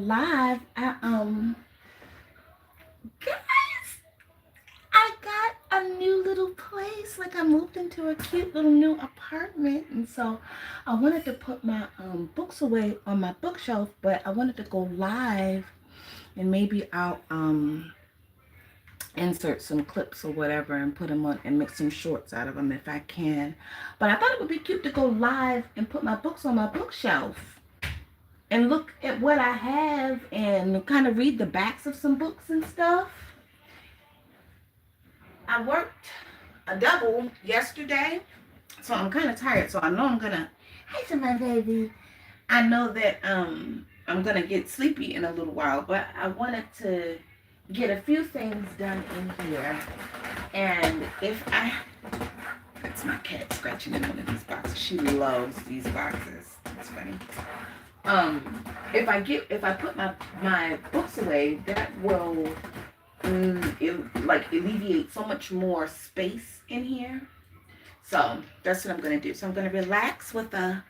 live. Guys, I got a new little place. Like I moved into a cute little new apartment, and so I wanted to put my books away on my bookshelf, but I wanted to go live, and maybe I'll insert some clips or whatever and put them on and make some shorts out of them if I can. But I thought it would be cute to go live and put my books on my bookshelf and look at what I have and kind of read the backs of some books and stuff. I worked a double yesterday, so I'm kind of tired. So I know I'm gonna. Hey, to my baby. I know that I'm gonna get sleepy in a little while, but I wanted to get a few things done in here. And if I, that's my cat scratching in one of these boxes. She loves these boxes. It's funny. If I put my books away, that will alleviate so much more space in here. So that's what I'm gonna do. So I'm gonna relax with I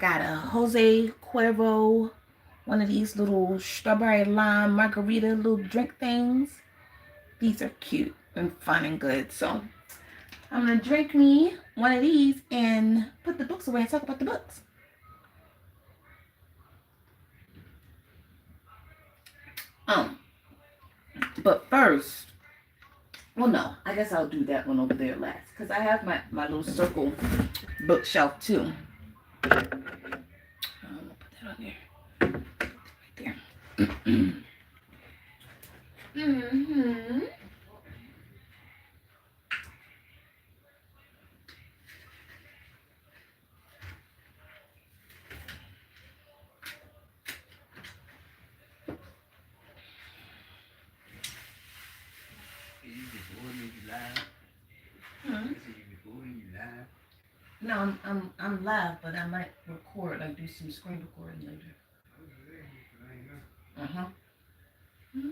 got a Jose Cuervo, one of these little strawberry lime margarita little drink things. These are cute and fun and good. So I'm gonna drink me one of these and put the books away and talk about the books. But first, well, no, I guess I'll do that one over there last because I have my little circle bookshelf too. I'm gonna put that on there, right there. Mm-hmm. No, I'm live, but I might record, like do some screen recording later. Uh-huh. Mm-hmm.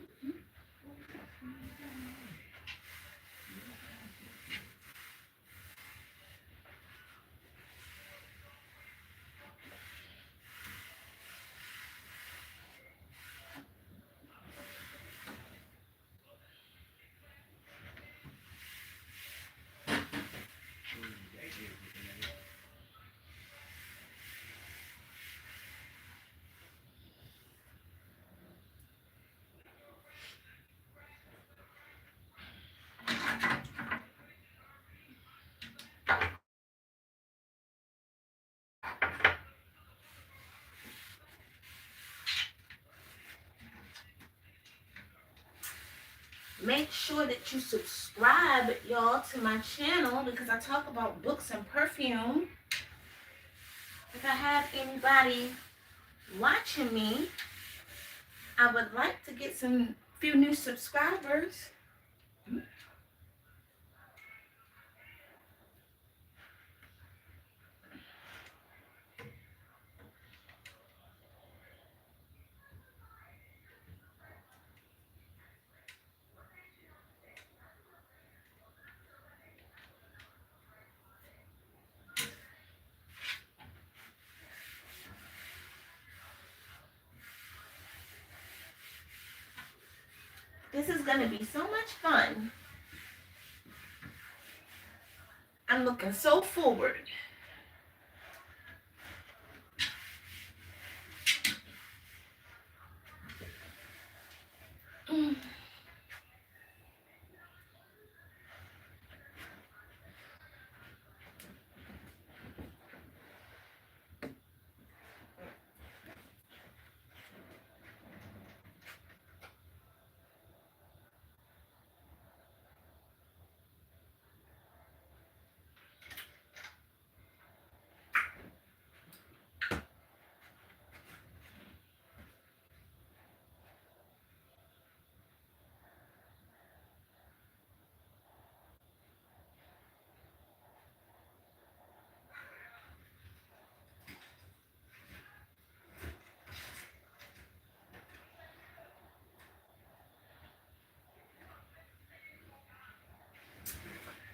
Make sure that you subscribe, y'all, to my channel because I talk about books and perfume. If I have anybody watching me, I would like to get some few new subscribers. This is going to be so much fun. I'm looking so forward.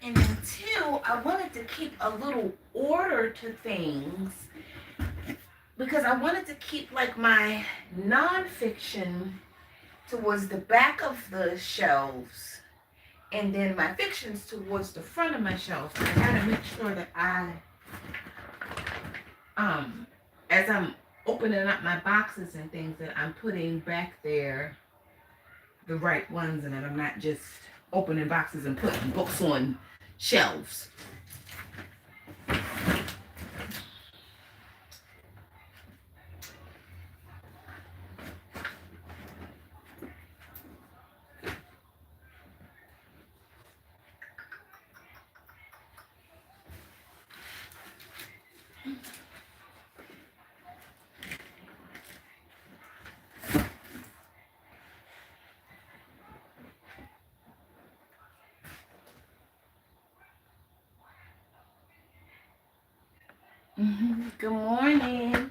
And then two, I wanted to keep a little order to things because I wanted to keep like my nonfiction towards the back of the shelves and then my fictions towards the front of my shelves. I gotta make sure that as I'm opening up my boxes and things, that I'm putting back there the right ones and that I'm not just opening boxes and putting books on shelves. Good morning.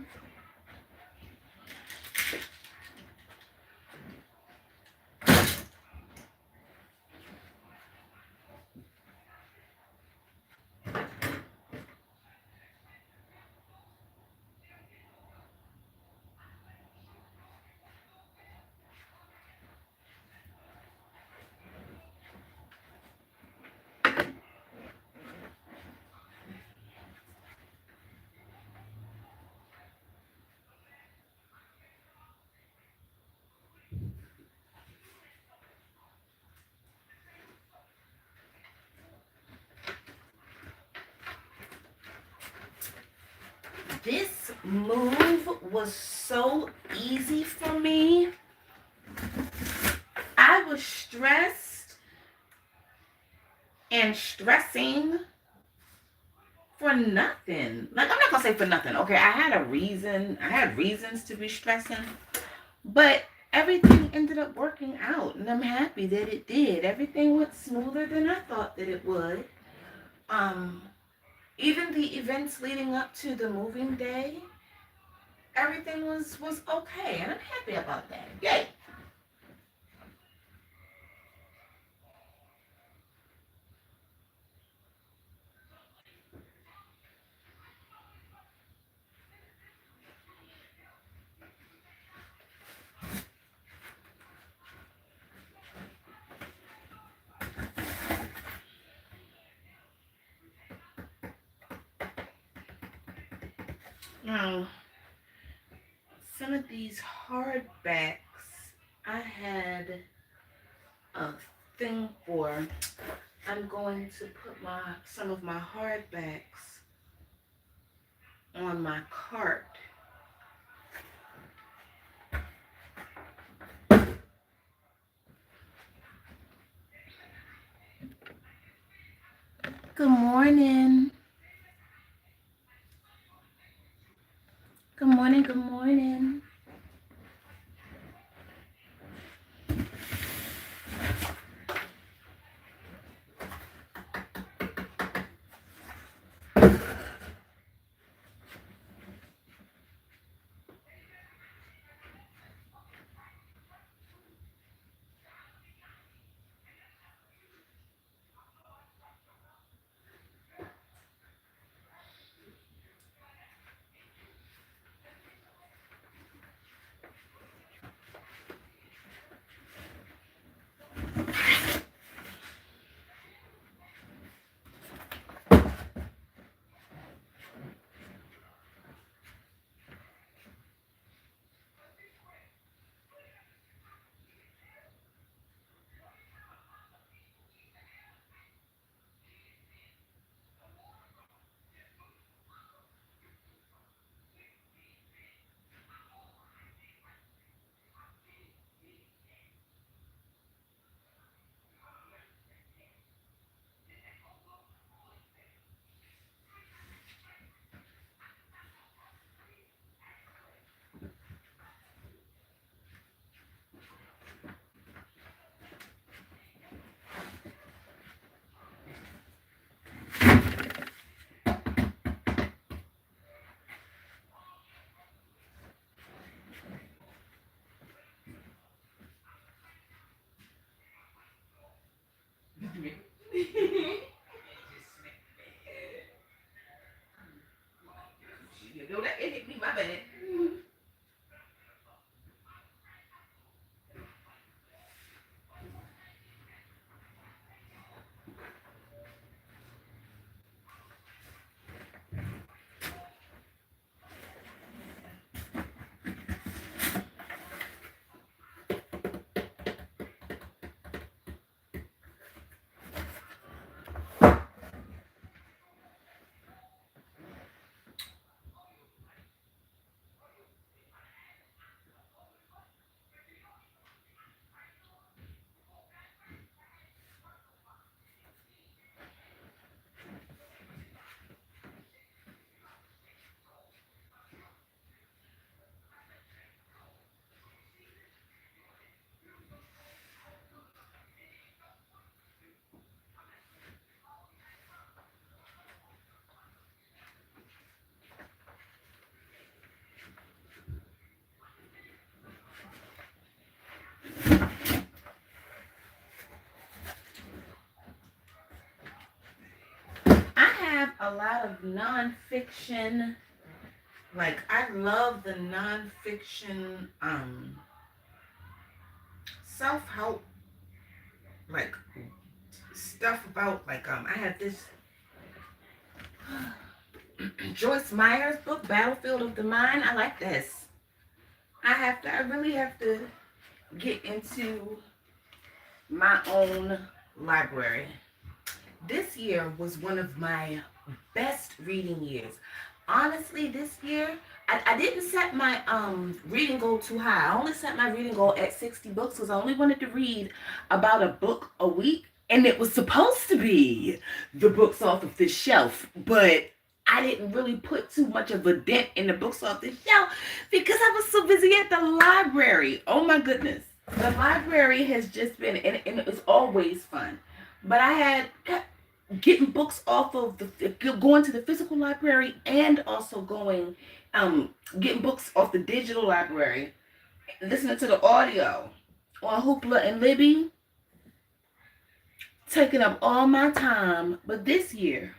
This move was so easy for me. I was stressed and stressing for nothing. Like, I'm not gonna say for nothing. Okay, I had a reason. I had reasons to be stressing, but everything ended up working out, and I'm happy that it did. Everything went smoother than I thought that it would. Um, Even the events leading up to the moving day, everything was okay, and I'm happy about that. Yay! Now, some of these hardbacks I had a thing for. I'm going to put some of my hardbacks on my cart. Good morning. Good morning. Good morning. lot of nonfiction. Like, I love the nonfiction self-help, like, stuff about, like, I have this Joyce Meyer's book, Battlefield of the Mind. I like this. I really have to get into my own library. This year was one of my best reading years. Honestly, this year, I didn't set my reading goal too high. I only set my reading goal at 60 books because I only wanted to read about a book a week. And it was supposed to be the books off of this shelf. But I didn't really put too much of a dent in the books off the shelf because I was so busy at the library. Oh my goodness. The library has just been, and it's always fun. But I had getting books off of going to the physical library and also getting books off the digital library, listening to the audio on Hoopla and Libby, taking up all my time. But this year,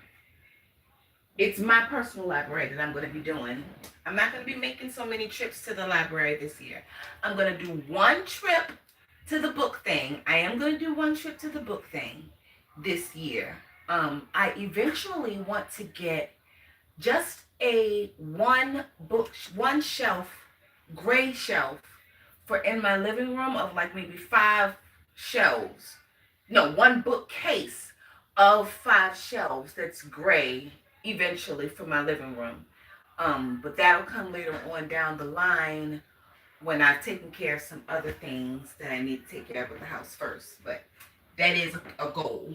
it's my personal library that I'm going to be doing. I'm not going to be making so many trips to the library this year. I'm going to do one trip to the book thing. I am going to do one trip to the book thing this year. I eventually want to get just a one shelf, gray shelf for in my living room of like maybe 5 shelves. No, one bookcase of 5 shelves that's gray eventually for my living room. But that'll come later on down the line when I've taken care of some other things that I need to take care of with the house first. But that is a goal.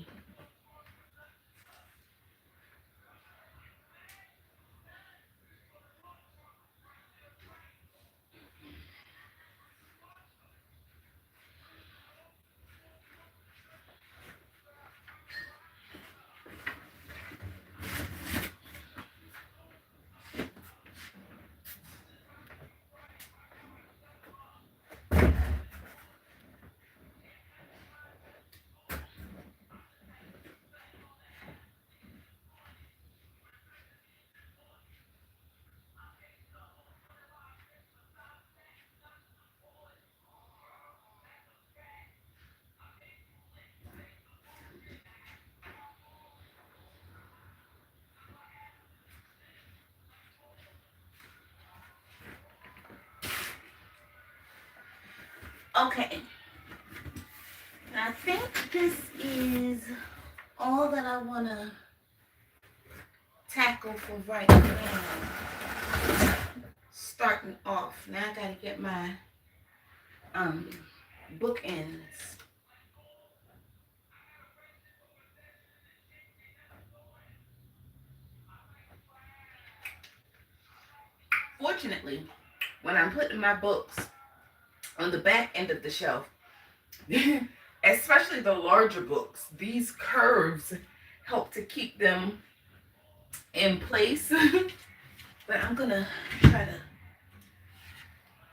Okay, I think this is all that I want to tackle for right now. Starting off, now I got to get my bookends. Fortunately, when I'm putting my books on the back end of the shelf, especially the larger books, these curves help to keep them in place. But I'm gonna try to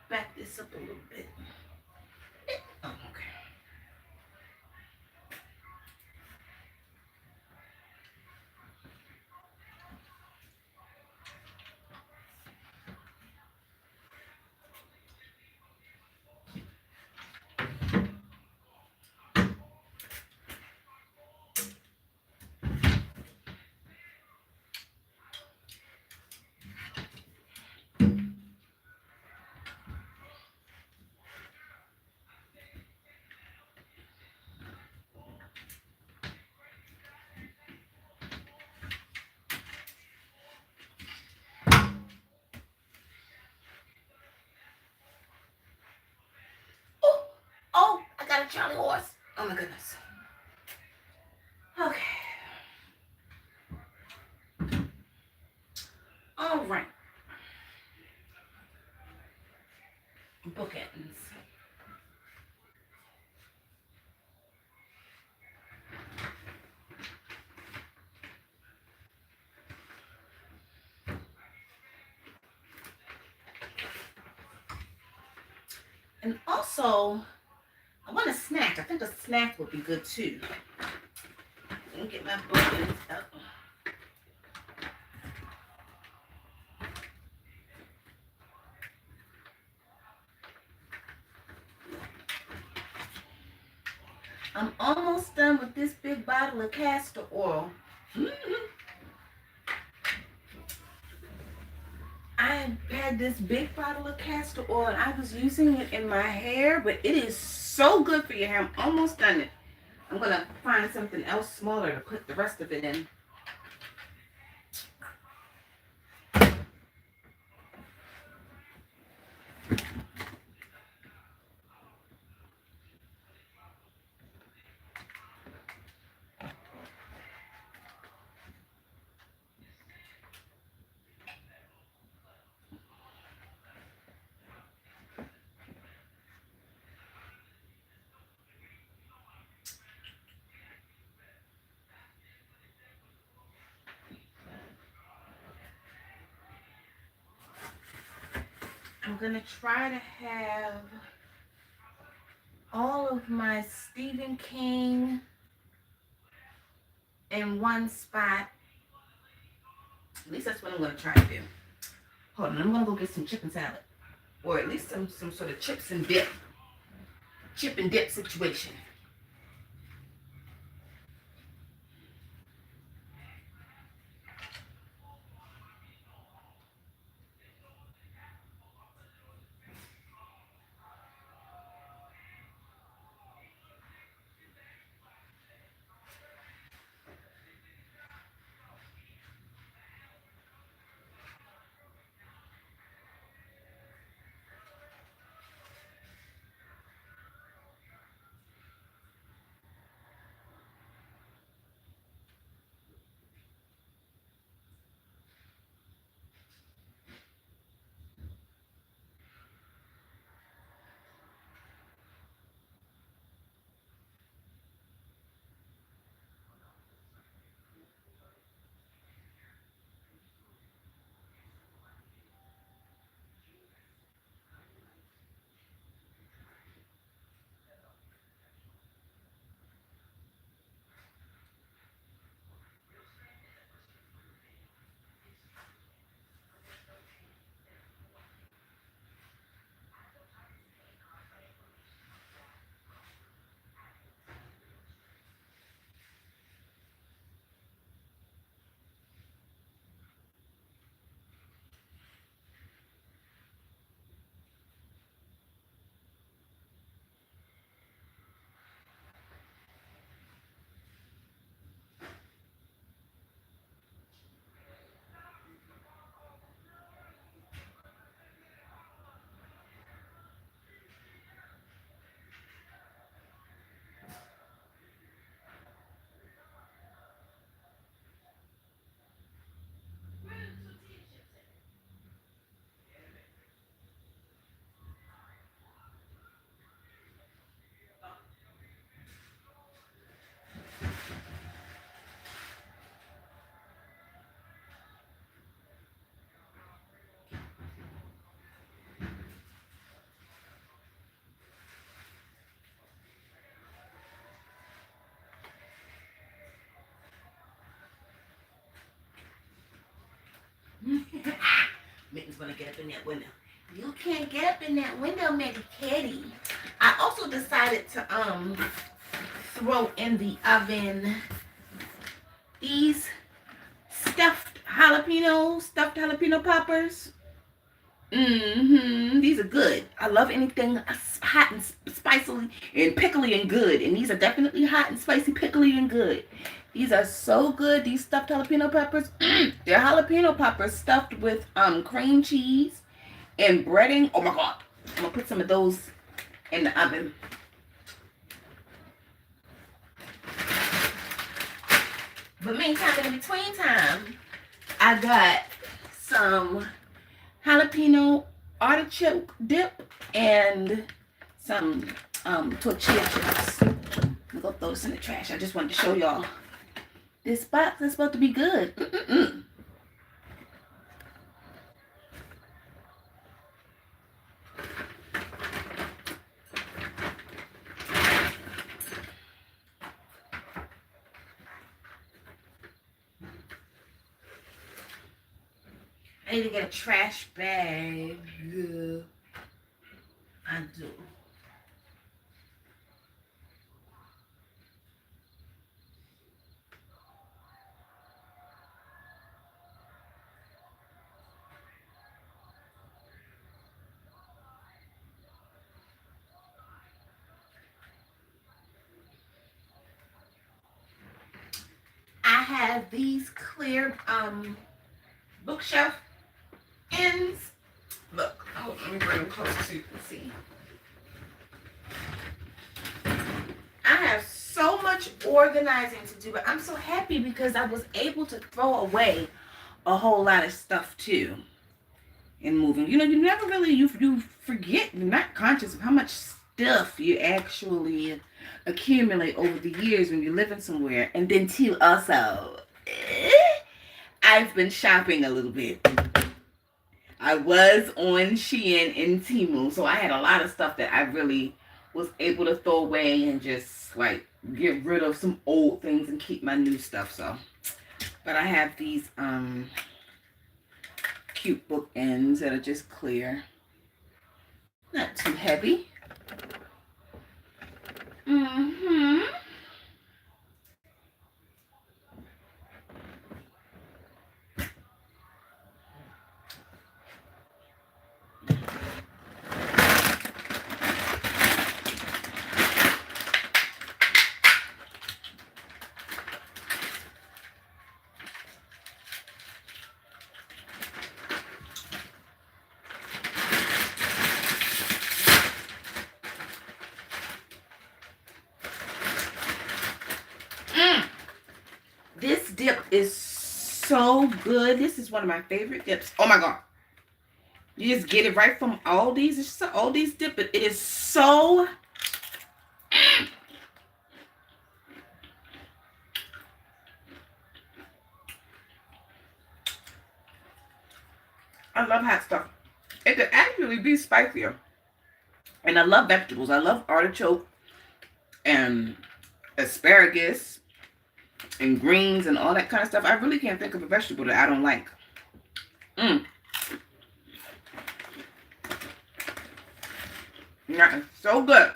back this up a little bit. Oh, okay. Oh, I got a Charlie horse. Oh my goodness. Okay. All right. Bookends. And also, I want a snack. I think a snack would be good too. Let me get my bookends up. I'm almost done with this big bottle of castor oil. I had this big bottle of castor oil and I was using it in my hair, but it is so good for your hair. I'm almost done it. I'm going to find something else smaller to put the rest of it in. I'm going to try to have all of my Stephen King in one spot. At least that's what I'm going to try to do. Hold on, I'm going to go get some chicken salad. Or at least some sort of chips and dip. Chip and dip situation. Mitten's gonna get up in that window. You can't get up in that window, Maggie Kitty. I also decided to throw in the oven these stuffed jalapeno poppers. These are good. I love anything hot and spicy and pickly and good. And these are definitely hot and spicy, pickly and good. These are so good. These stuffed jalapeno peppers. They're jalapeno peppers stuffed with cream cheese and breading. Oh my god. I'm gonna put some of those in the oven. But meantime, in between time, I got some jalapeno artichoke dip and some tortilla chips. I'm gonna go throw this in the trash. I just wanted to show y'all. This box is supposed to be good. I need to get a trash bag. I do. have these clear bookshelf ends. Look, oh, let me bring them closer so you can see. I have so much organizing to do, but I'm so happy because I was able to throw away a whole lot of stuff too in moving. You know, you never really, you forget, you're not conscious of how much stuff you actually accumulate over the years when you're living somewhere. And then too, also, I've been shopping a little bit. I was on Shein and Temu, so I had a lot of stuff that I really was able to throw away and just like get rid of some old things and keep my new stuff. So, but I have these cute bookends that are just clear, not too heavy. Mm-hmm. This dip is so good. This is one of my favorite dips. Oh my God. You just get it right from Aldi's. It's just an Aldi's dip. It is so... I love hot stuff. It could actually be spicier. And I love vegetables. I love artichoke and asparagus and greens and all that kind of stuff. I really can't think of a vegetable that I don't like. Yeah, it's so good.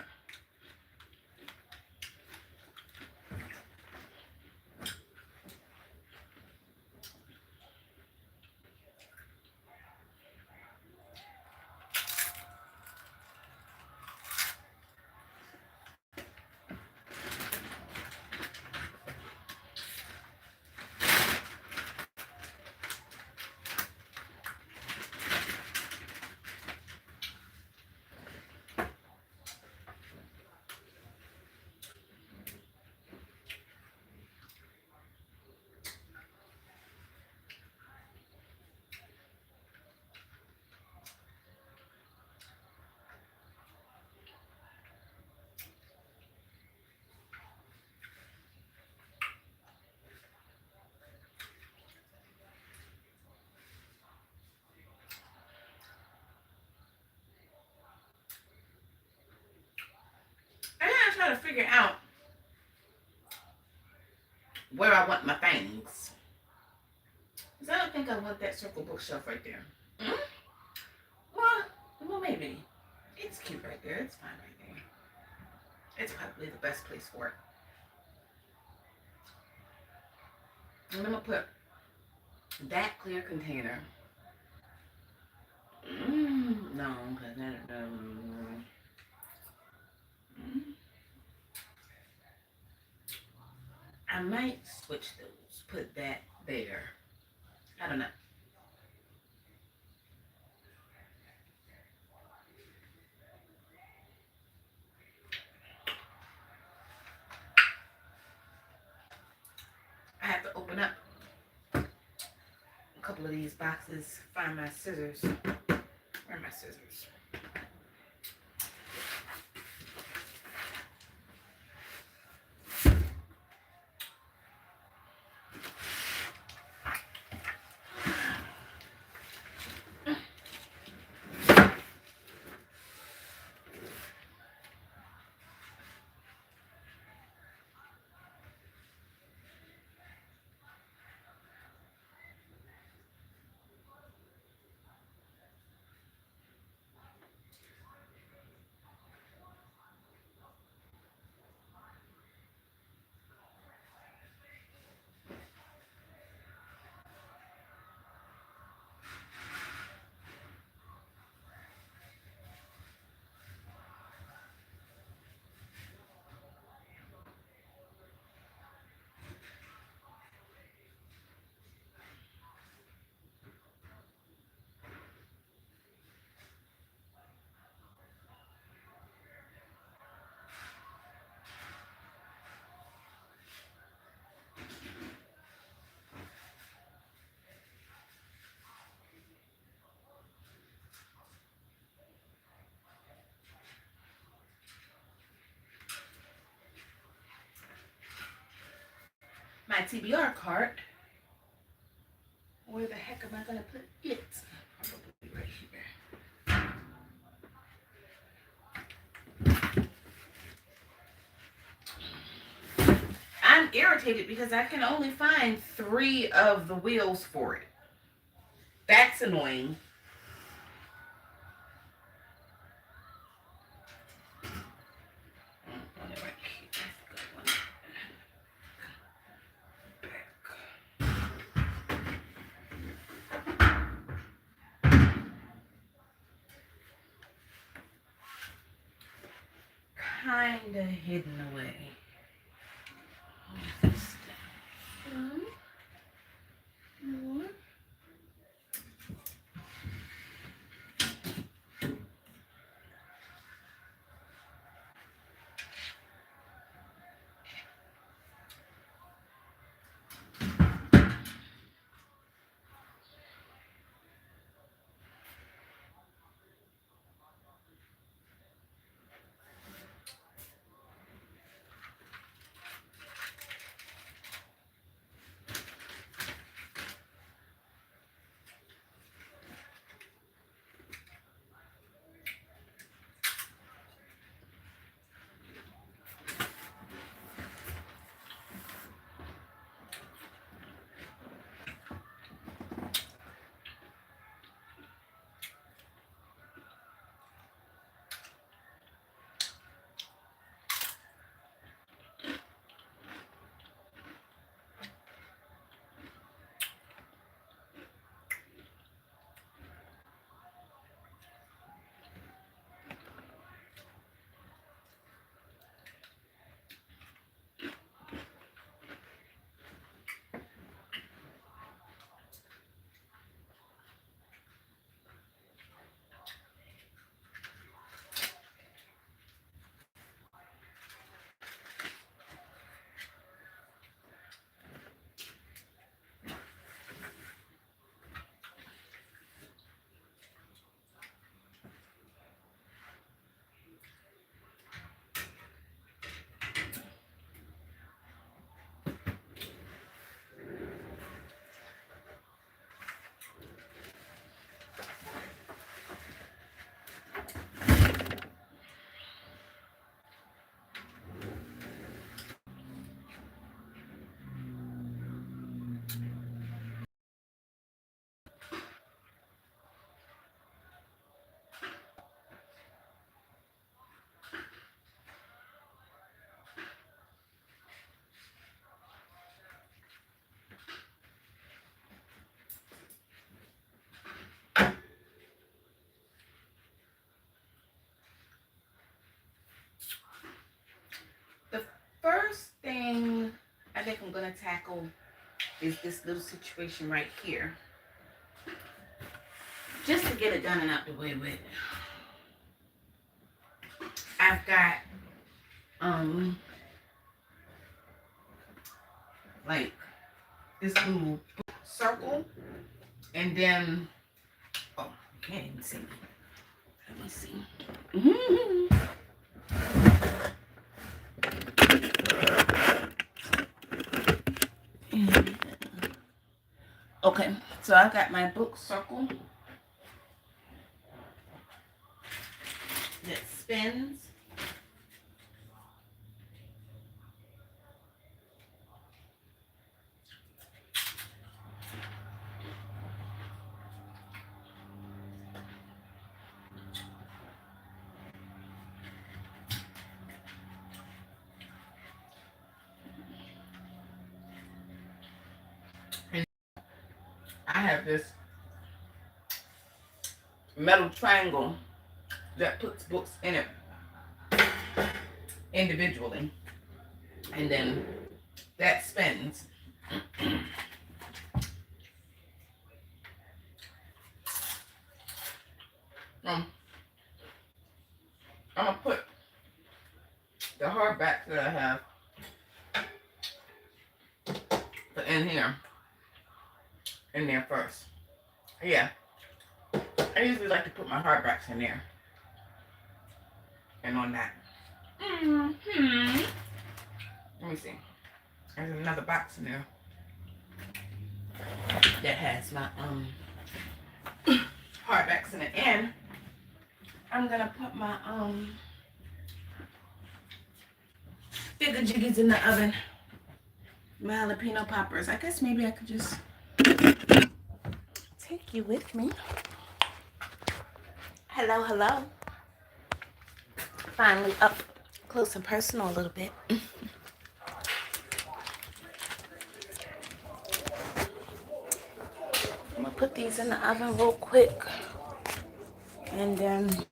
I gotta try to figure out where I want my things. Because I don't think I want that circle bookshelf right there. Mm? Well, maybe. It's cute right there. It's fine right there. It's probably the best place for it. And I'm going to put that clear container. No, because I might switch those. Put that there. I don't know. I have to open up a couple of these boxes, find my scissors. Where are my scissors? my TBR card. Where the heck am I gonna put it? Probably right here. I'm irritated because I can only find 3 of the wheels for it. That's annoying. Kinda hidden away. The first thing I think I'm gonna tackle is this little situation right here. Just to get it done and out the way with. I've got like this little circle, and then oh, you can't even see me. Let me see. Okay, so I've got my book circle that spins. And I have this metal triangle that puts books in it individually, and then that spins. I'm gonna put the hardback that I have in here, in there first. Yeah, I usually like to put my hardbacks in there and on that. Let me see. There's another box in there that has my hardbacks in it, and I'm gonna put my figure jiggies in the oven. My jalapeno poppers. I guess maybe I could just take you with me. Hello, hello. Finally up close and personal a little bit. I'm gonna put these in the oven real quick, and then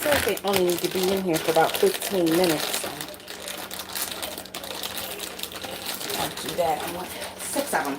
says they only need to be in here for about 15 minutes. So I'll do that. I want 6 of them.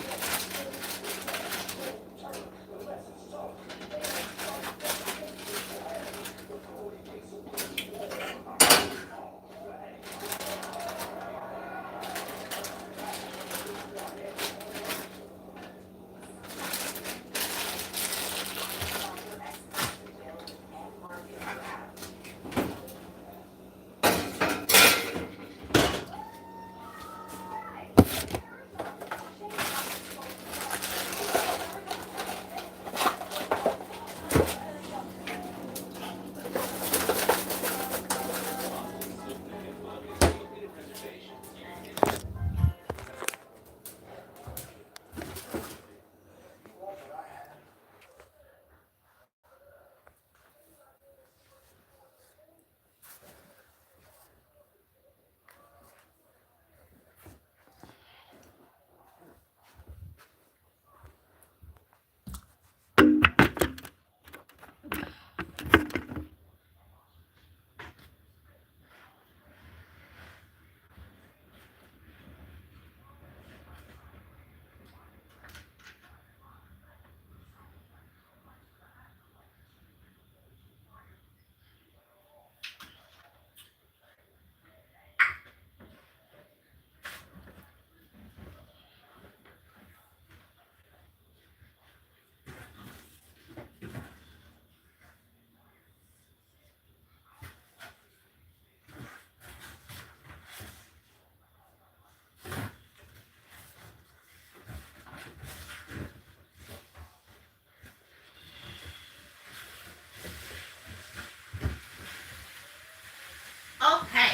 Okay,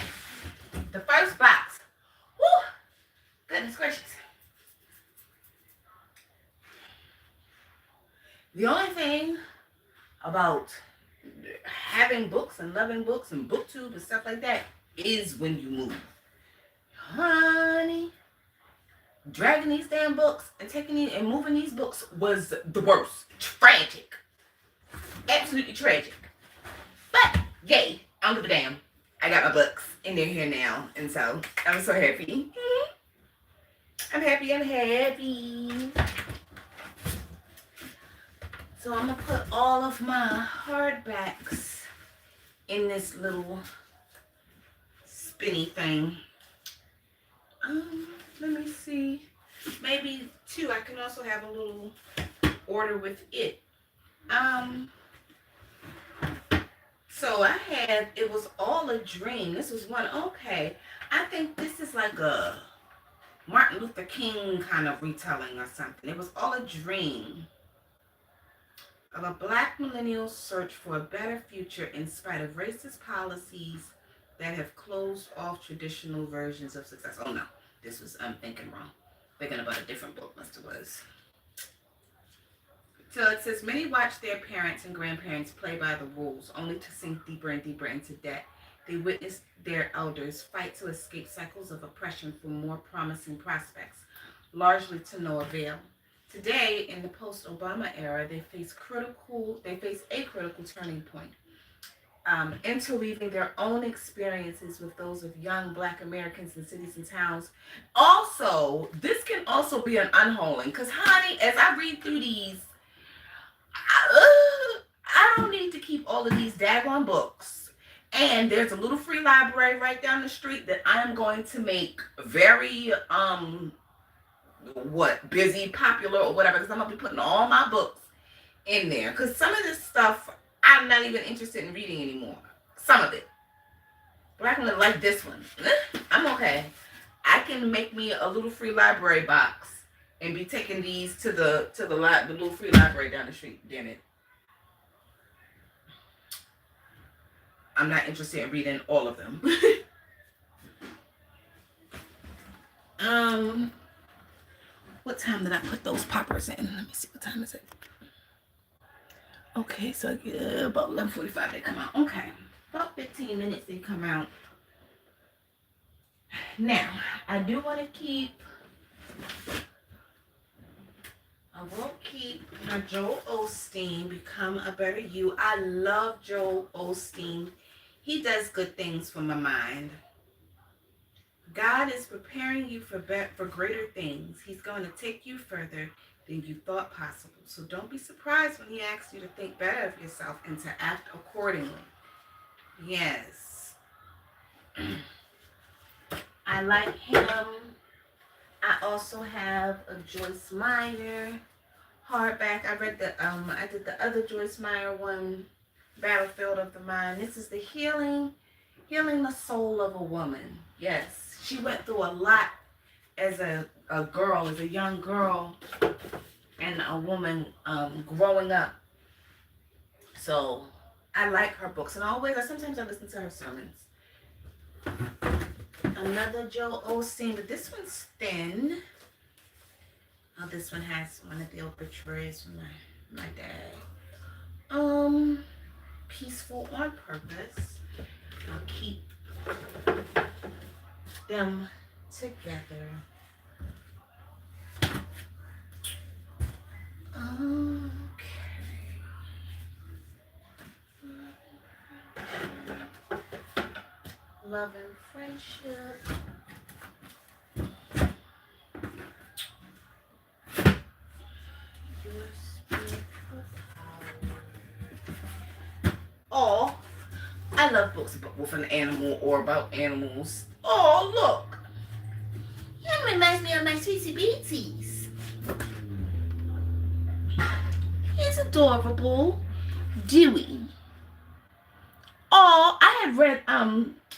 the first box. Woo! Goodness gracious. The only thing about having books and loving books and booktube and stuff like that is when you move. Honey, dragging these damn books and taking these and moving these books was the worst. Tragic. Absolutely tragic. But yay, I don't give a damn. I got my books and they're here now, and so I'm so happy. I'm happy. So I'm gonna put all of my hardbacks in this little spinny thing. Let me see. Maybe 2. I can also have a little order with it. So I had, it was all a dream. This was one, okay. I think this is like a Martin Luther King kind of retelling or something. It was all a dream of a Black millennial's search for a better future in spite of racist policies that have closed off traditional versions of success. Oh no, this was, I'm thinking wrong. Thinking about a different book, must have was. So it says, many watch their parents and grandparents play by the rules, only to sink deeper and deeper into debt They witnessed their elders fight to escape cycles of oppression for more promising prospects, largely to no avail. Today, in the post-Obama era, they face a critical turning point, interweaving their own experiences with those of young Black Americans in cities and towns. Also, this can also be an unholing, because, honey, as I read through these, I don't need to keep all of these daggone books. And there's a little free library right down the street that I'm going to make very busy, popular, or whatever, because I'm gonna be putting all my books in there. Because some of this stuff I'm not even interested in reading anymore. Some of it. But I can like this one. I'm okay. I can make me a little free library box and be taking these to the little free library down the street. Damn it. I'm not interested in reading all of them. What time did I put those poppers in? Let me see, what time is it? Okay, so about 11:45 they come out. Okay, about 15 minutes they come out. Now, I will keep my Joel Osteen, Become a Better You. I love Joel Osteen. He does good things for my mind. God is preparing you for greater things. He's going to take you further than you thought possible. So don't be surprised when he asks you to think better of yourself and to act accordingly. Yes. I like him. I also have a Joyce Meyer hardback. I did the other Joyce Meyer one, Battlefield of the Mind. This is the Healing the Soul of a Woman. Yes. She went through a lot as a young girl and a woman growing up. So I like her books. And sometimes I listen to her sermons. Another Joel Osteen, but this one's thin. Oh, this one has one of the obituaries from my dad. Peaceful on Purpose. I'll keep them together. Okay. Love and Friendship. Oh, I love books with an animal or about animals. Oh, look. That reminds me of my Sweetie Beaties. He's adorable. Dewey. Oh, I had read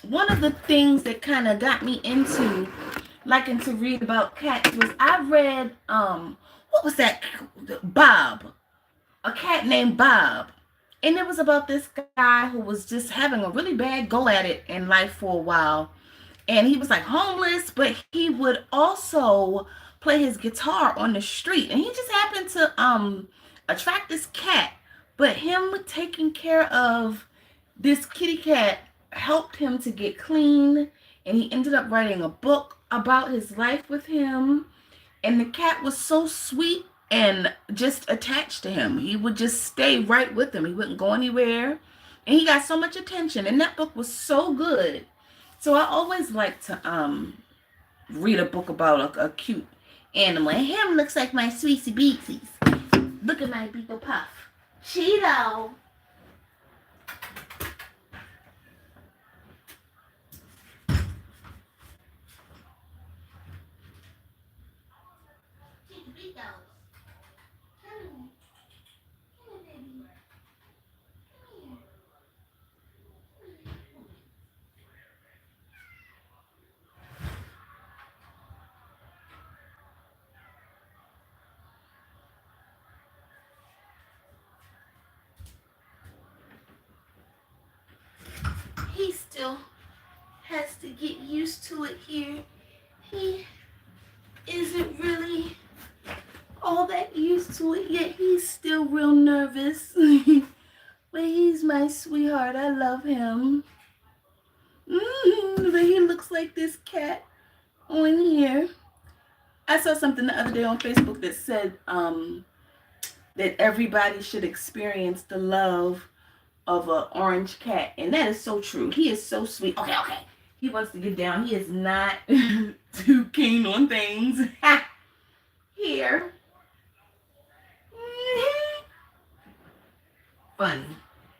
one of the things that kind of got me into liking to read about cats was I read what was that? Bob. A cat named Bob. And it was about this guy who was just having a really bad go at it in life for a while. And he was like homeless, but he would also play his guitar on the street. And he just happened to attract this cat. But him taking care of this kitty cat helped him to get clean. And he ended up writing a book about his life with him. And the cat was so sweet and just attached to him. He would just stay right with him. He wouldn't go anywhere. And he got so much attention. And that book was so good. So I always like to read a book about a cute animal. And him looks like my Sweetie Beaties. Look at my Beagle Puff. Cheeto. He still has to get used to it here. He isn't really all that used to it yet. He's still real nervous. But he's my sweetheart. I love him. looks like this cat on here. I saw something the other day on Facebook that said that everybody should experience the love of an orange cat, and that is so true. He is so sweet. Okay, okay. He wants to get down. He is not too keen on things. Here. Funny.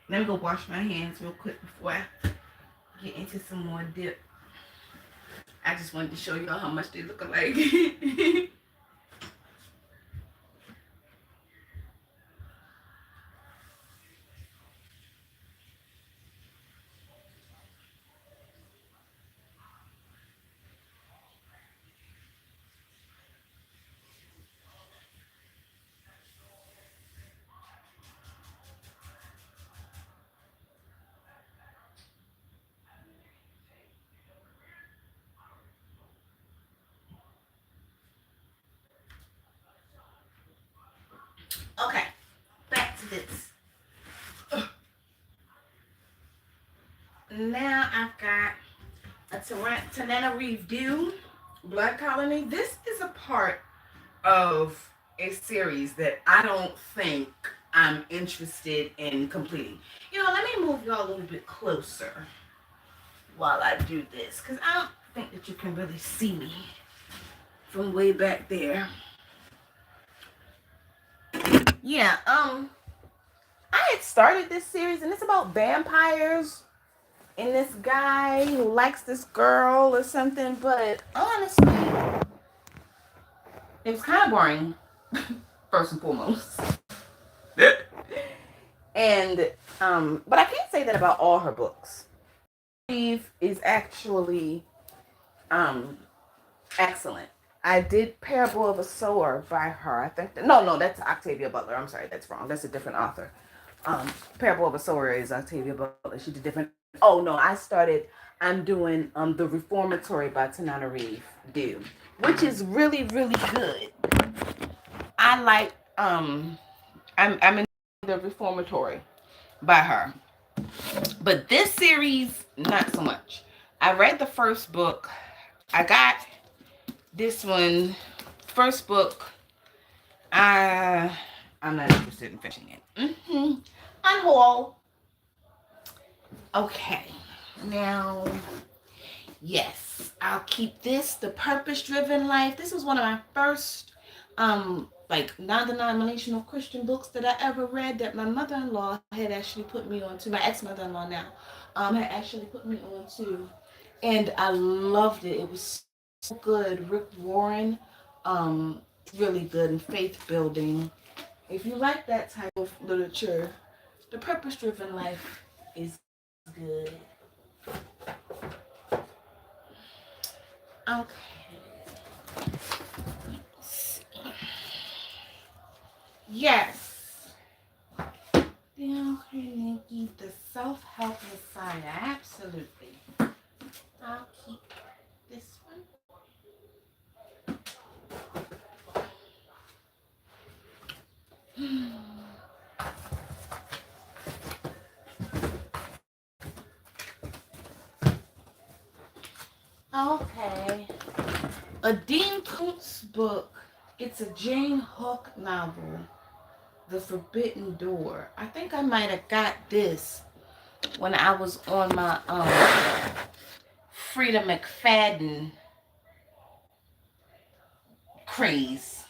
Let me go wash my hands real quick before I get into some more dip. I just wanted to show y'all how much they look alike. Okay, back to this. Now I've got a Tananarive Dew Blood Colony. This is a part of a series that I don't think I'm interested in completing. You know, let me move y'all a little bit closer while I do this, because I don't think that you can really see me from way back there. Yeah, I had started this series, and it's about vampires and this guy who likes this girl or something, but honestly, it was kind of boring, first and foremost. And but I can't say that about all her books. Eve is actually excellent. I did Parable of a Sower by her. I think no, that's Octavia Butler. I'm sorry, that's wrong. That's a different author. Parable of a Sower is Octavia Butler. She did different. Oh no, I'm doing the Reformatory by Tananarive Dew, which is really, really good. I like I'm in the Reformatory by her. But this series, not so much. I read the first book. I got this one, first book. I'm not interested in finishing it. On hold. Okay. Now, yes, I'll keep this, The Purpose-Driven Life. This was one of my first like non-denominational Christian books that I ever read, that my mother-in-law had actually put me on to. My ex-mother-in-law now had actually put me on to, and I loved it. It was so good. Rick Warren, really good, and faith building. If you like that type of literature, The Purpose-Driven Life is good. Okay. Yes. Okay, Nikki, the self-help Messiah. Absolutely. I'll keep this one. Okay. A Dean Koontz book. It's a Jane Hawk novel, The Forbidden Door. I think I might have got this when I was on my Frida McFadden craze.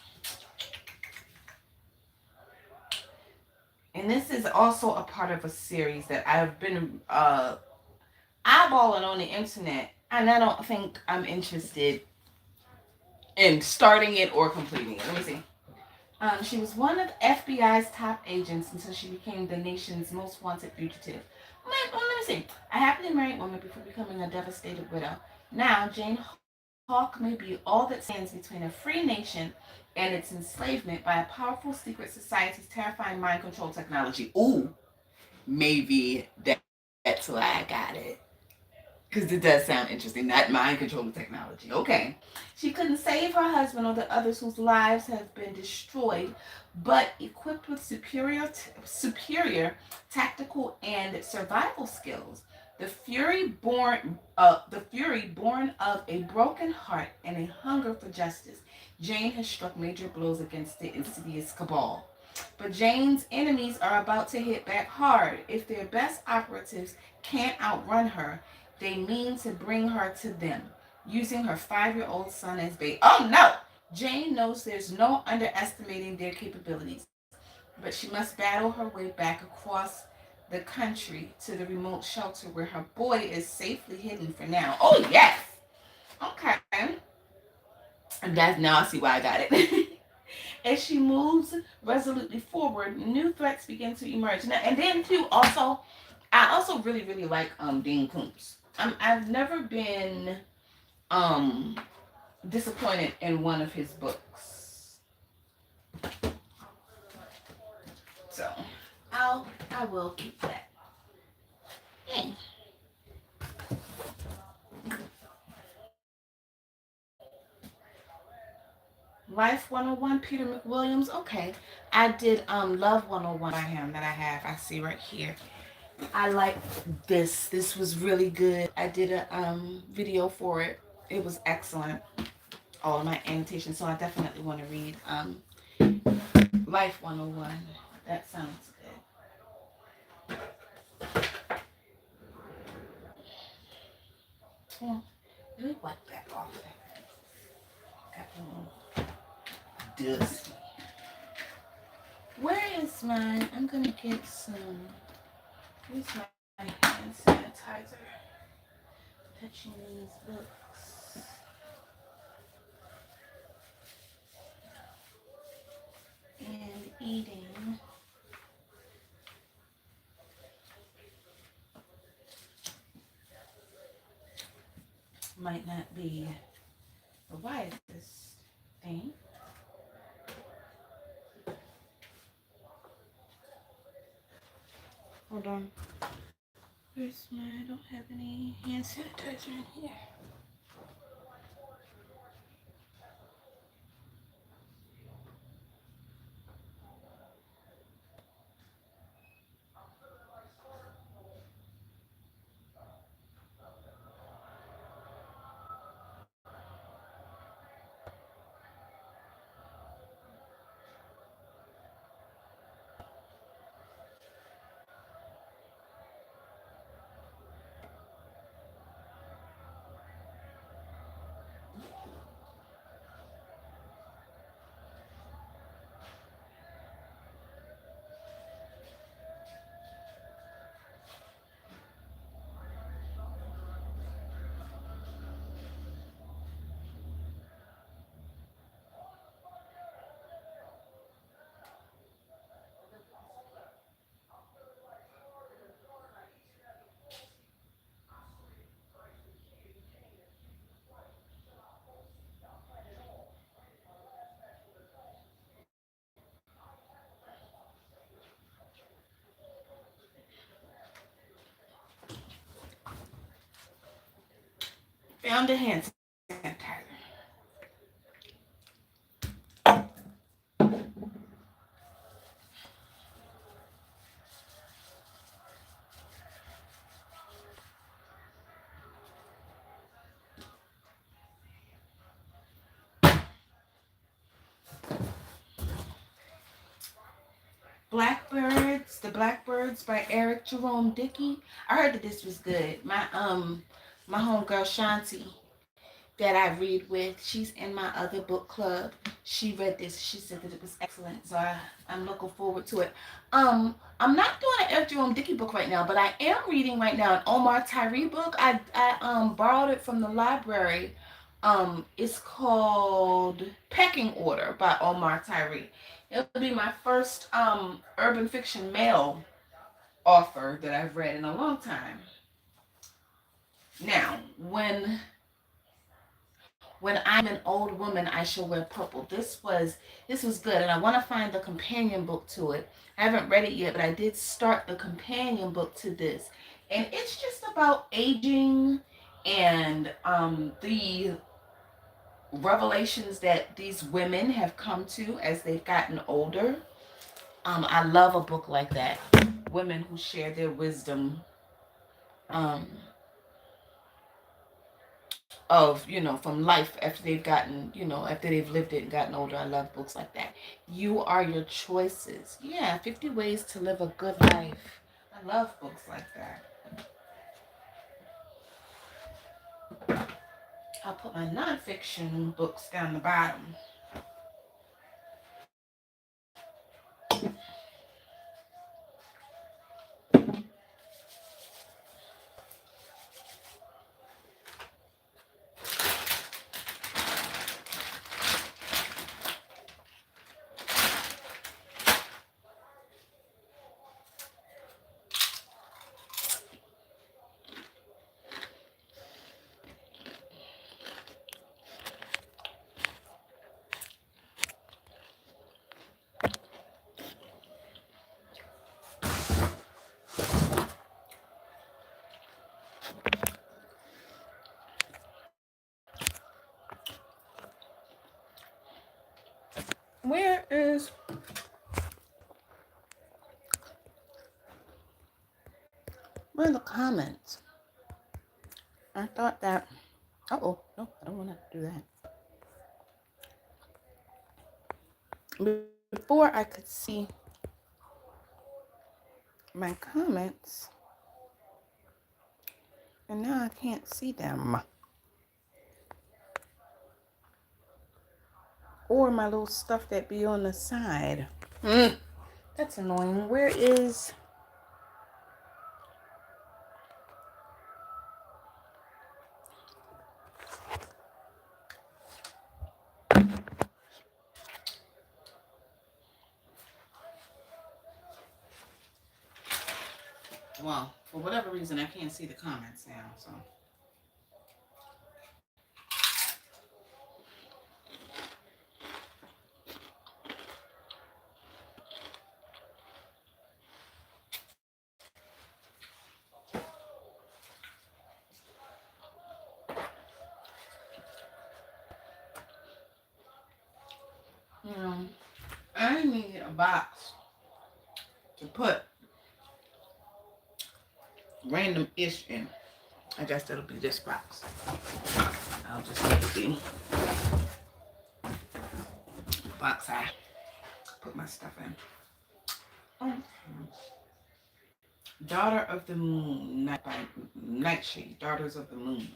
And this is also a part of a series that I've been eyeballing on the internet, and I don't think I'm interested in starting it or completing it. Let me see. She was one of FBI's top agents until she became the nation's most wanted fugitive. Let me see. A happily married woman before becoming a devastated widow. Now, Jane Hawk may be all that stands between a free nation and its enslavement by a powerful secret society's terrifying mind control technology. Ooh, maybe that's why I got it. Because it does sound interesting. That mind control technology. Okay. She couldn't save her husband or the others whose lives have been destroyed, but equipped with superior tactical and survival skills, The fury born of a broken heart and a hunger for justice, Jane has struck major blows against the insidious cabal. But Jane's enemies are about to hit back hard. If their best operatives can't outrun her, they mean to bring her to them, using her 5-year-old son as bait. Oh no! Jane knows there's no underestimating their capabilities, but she must battle her way back across the country to the remote shelter where her boy is safely hidden for now. Oh yes! Okay. And that's now I see why I got it. As she moves resolutely forward, new threats begin to emerge. Now, and then too, also, I also really, really like Dean Koontz. I've never been um disappointed in one of his books. So I will keep that. Hmm. Life 101, Peter McWilliams. Okay. I did Love 101 by him that I have. I see right here. I like this. This was really good. I did a video for it. It was excellent. All of my annotations. So I definitely want to read Life 101. That sounds good. Well, let me wipe that off. Got a little dust. Where is mine? I'm gonna get some. Where's my hand sanitizer? Touching these books. And eating. Might not be the wisest thing. Hold on. Where's my? I don't have any hand sanitizer in here. Found a hand sanitizer. Blackbirds, The Blackbirds by Eric Jerome Dickey. I heard that this was good. My homegirl Shanti that I read with, she's in my other book club. She read this. She said that it was excellent. So I'm looking forward to it. I'm not doing an Eric Jerome Dickey book right now, but I am reading right now an Omar Tyree book. I borrowed it from the library. It's called Pecking Order by Omar Tyree. It'll be my first urban fiction male author that I've read in a long time. Now, when I'm an old woman, I shall wear purple. This was good, and I want to find the companion book to it. I haven't read it yet, but I did start the companion book to this, and it's just about aging and the revelations that these women have come to as they've gotten older. I love a book like that. Women who share their wisdom um of, from life after they've gotten, after they've lived it and gotten older. I love books like that. You Are Your Choices. Yeah, 50 Ways to Live a Good Life. I love books like that. I'll put my nonfiction books down the bottom. Where are the comments? I thought that. No, I don't want to do that. Before I could see my comments, and now I can't see them. Or my little stuff that be on the side. That's annoying. Where is... Well, for whatever reason, I can't see the comments now, so... I need a box to put random ish in. I guess it'll be this box. I'll just need the box I put my stuff in. Daughter of the Moon, by Nightshade, Daughters of the Moon.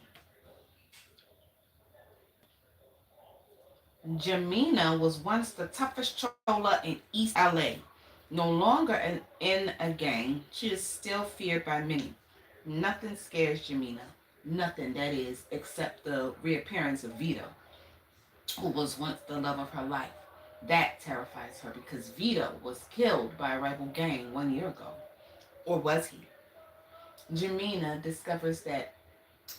Jamina was once the toughest chola in East LA. No longer in a gang, she is still feared by many. Nothing scares Jamina. Nothing, that is, except the reappearance of Vito, who was once the love of her life. That terrifies her because Vito was killed by a rival gang 1 year ago. Or was he? Jamina discovers that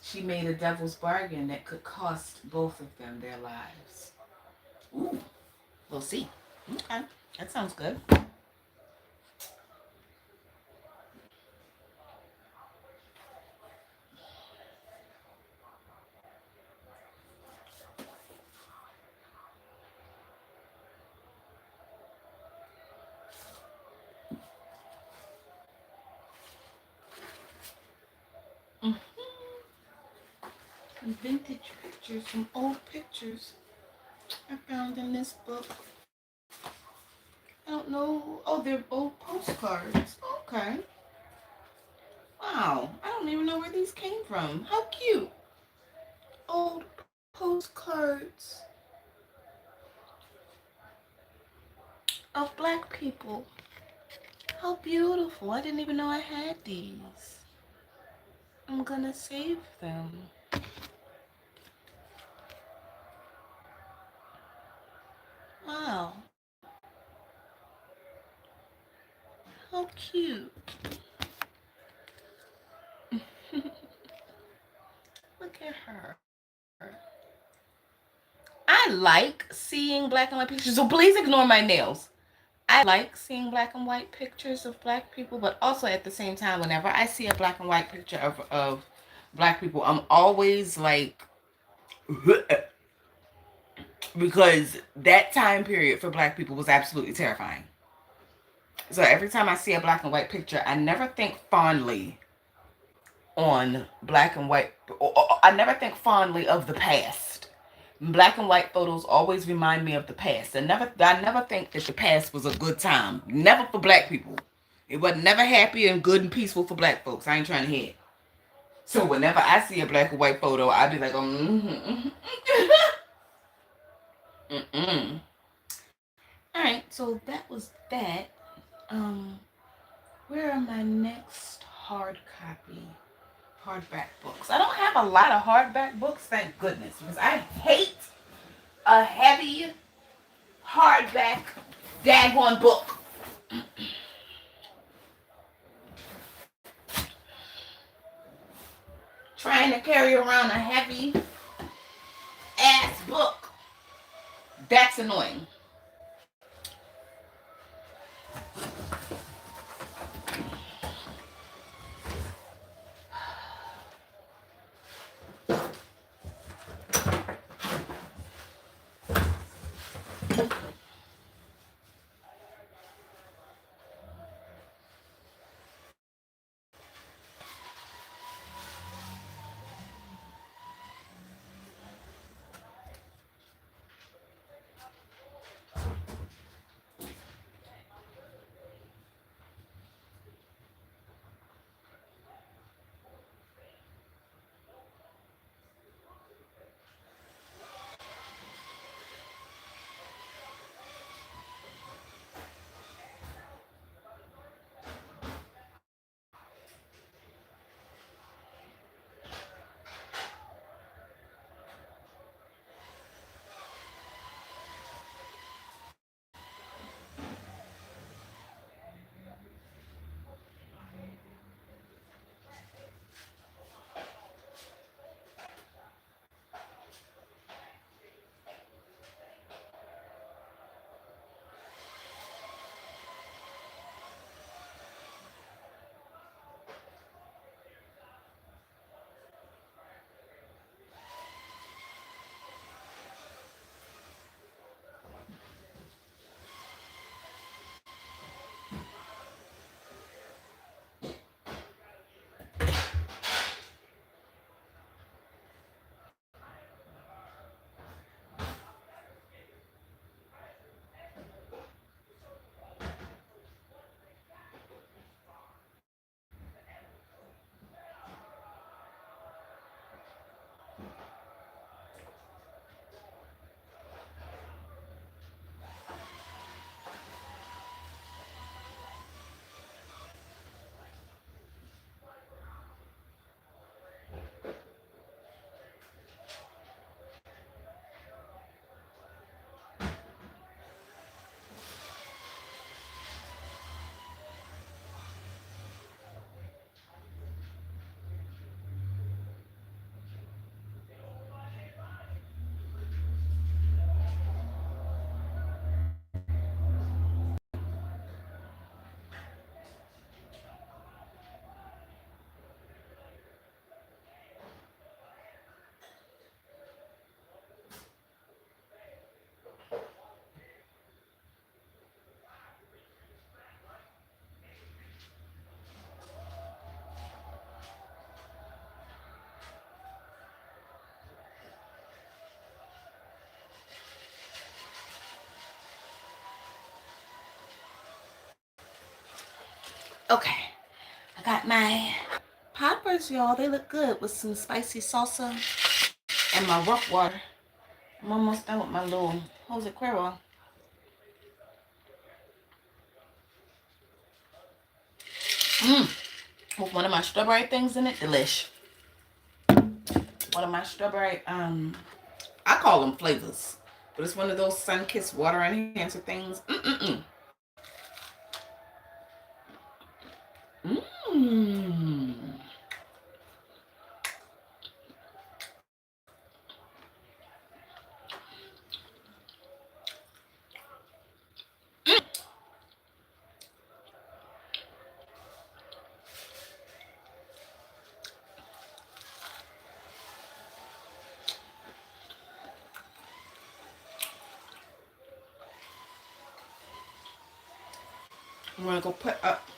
she made a devil's bargain that could cost both of them their lives. Ooh, we'll see. Okay, that sounds good. Some vintage pictures, some old pictures I found in this book. I don't know. Oh, they're old postcards. Okay. Wow. I don't even know where these came from. How cute. Old postcards of Black people. How beautiful. I didn't even know I had these. I'm gonna save them. Wow. How cute. Look at her. I like seeing black and white pictures, so please ignore my nails. I like seeing black and white pictures of Black people, but also at the same time, whenever I see a black and white picture of Black people, I'm always like, because that time period for Black people was absolutely terrifying. So every time I see a black and white picture, I never think fondly on black and white. I never think fondly of the past. Black and white photos always remind me of the past. I never think that the past was a good time. Never for black people. It wasn't never happy and good and peaceful for black folks. I ain't trying to hear it. So whenever I see a black and white photo, I be like, mm-mm. All right, so that was that. Um, where are my next hardback books? I don't have a lot of hardback books, thank goodness, because I hate a heavy hardback daggone book. Trying to carry around a heavy ass book. That's annoying. Okay, I got my poppers, y'all. They look good with some spicy salsa and my rock water. I'm almost done with my little Jose Cuervo. With one of my strawberry things in it, delish. One of my strawberry, I call them flavors, but it's one of those sun-kissed water enhancer things. Mmm. I'm gonna go put up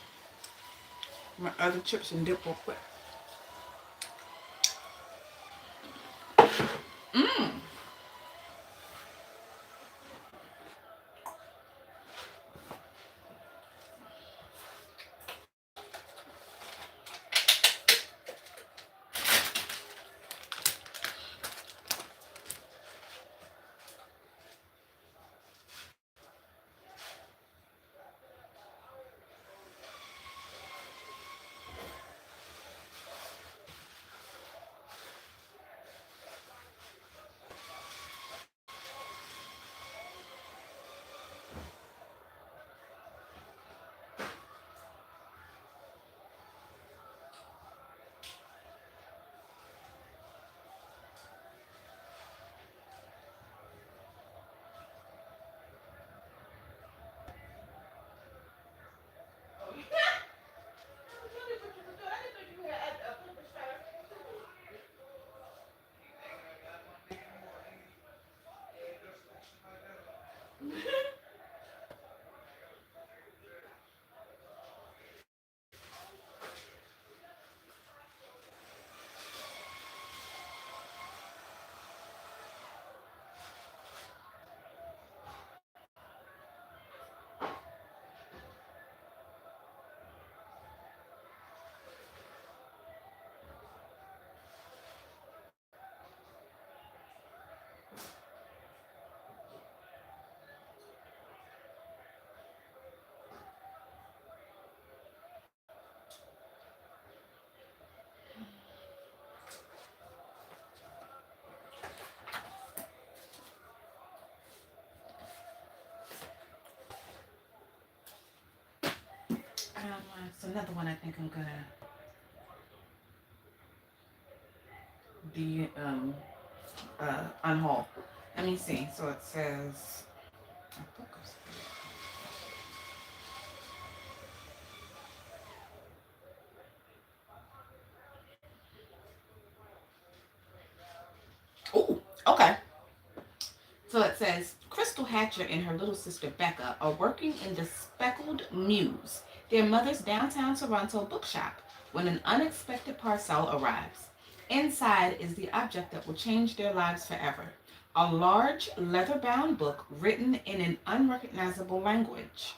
my other chips and dip real quick. Mm. It's another one I think I'm gonna be unhaul. Let me see. So it says. Oh, okay. So it says Crystal Hatcher and her little sister Becca are working in the Speckled Muse, their mother's downtown Toronto bookshop, when an unexpected parcel arrives. Inside is the object that will change their lives forever, a large leather-bound book written in an unrecognizable language.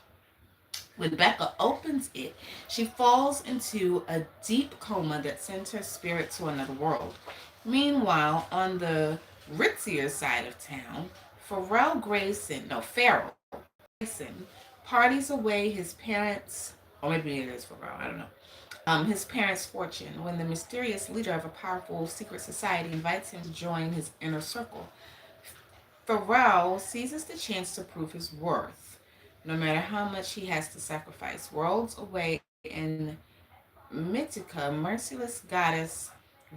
When Becca opens it, she falls into a deep coma that sends her spirit to another world. Meanwhile, on the ritzier side of town, Farrell Grayson parties away his parents, or maybe it is Farrell, I don't know, his parents' fortune when the mysterious leader of a powerful secret society invites him to join his inner circle. Farrell seizes the chance to prove his worth, no matter how much he has to sacrifice. Worlds away in Mythica, merciless goddess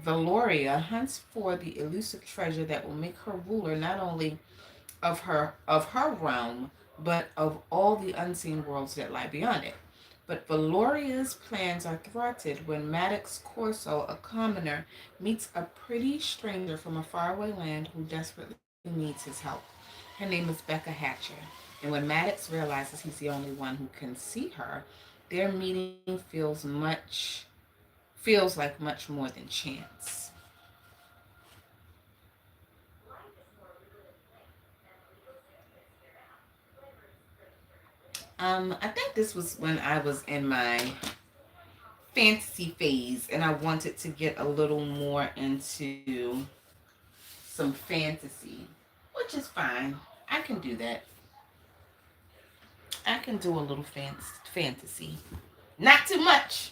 Valoria hunts for the elusive treasure that will make her ruler not only of her realm, but of all the unseen worlds that lie beyond it. But Valoria's plans are thwarted when Maddox Corso, a commoner, meets a pretty stranger from a faraway land who desperately needs his help. Her name is Becca Hatcher, and when Maddox realizes he's the only one who can see her, their meeting feels like much more than chance. I think this was when I was in my fantasy phase and I wanted to get a little more into some fantasy, which is fine. I can do that. I can do a little fantasy. Not too much.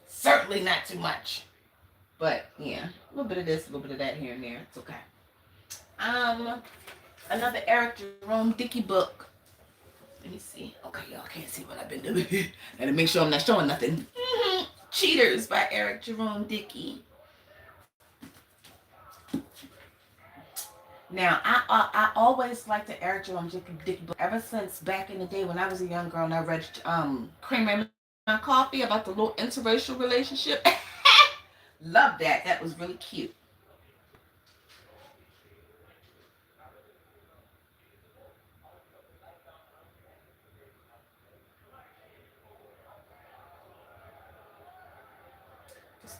Certainly not too much. But yeah, a little bit of this, a little bit of that here and there. It's okay. Um, Another Eric Jerome Dickey book. Let me see. Okay, y'all can't see what I've been doing. Gotta make sure I'm not showing nothing. Cheaters by Eric Jerome Dickey. Now, I always liked the Eric Jerome Dickey book ever since back in the day when I was a young girl and I read Creamer in My Coffee about the little interracial relationship. Love that. That was really cute.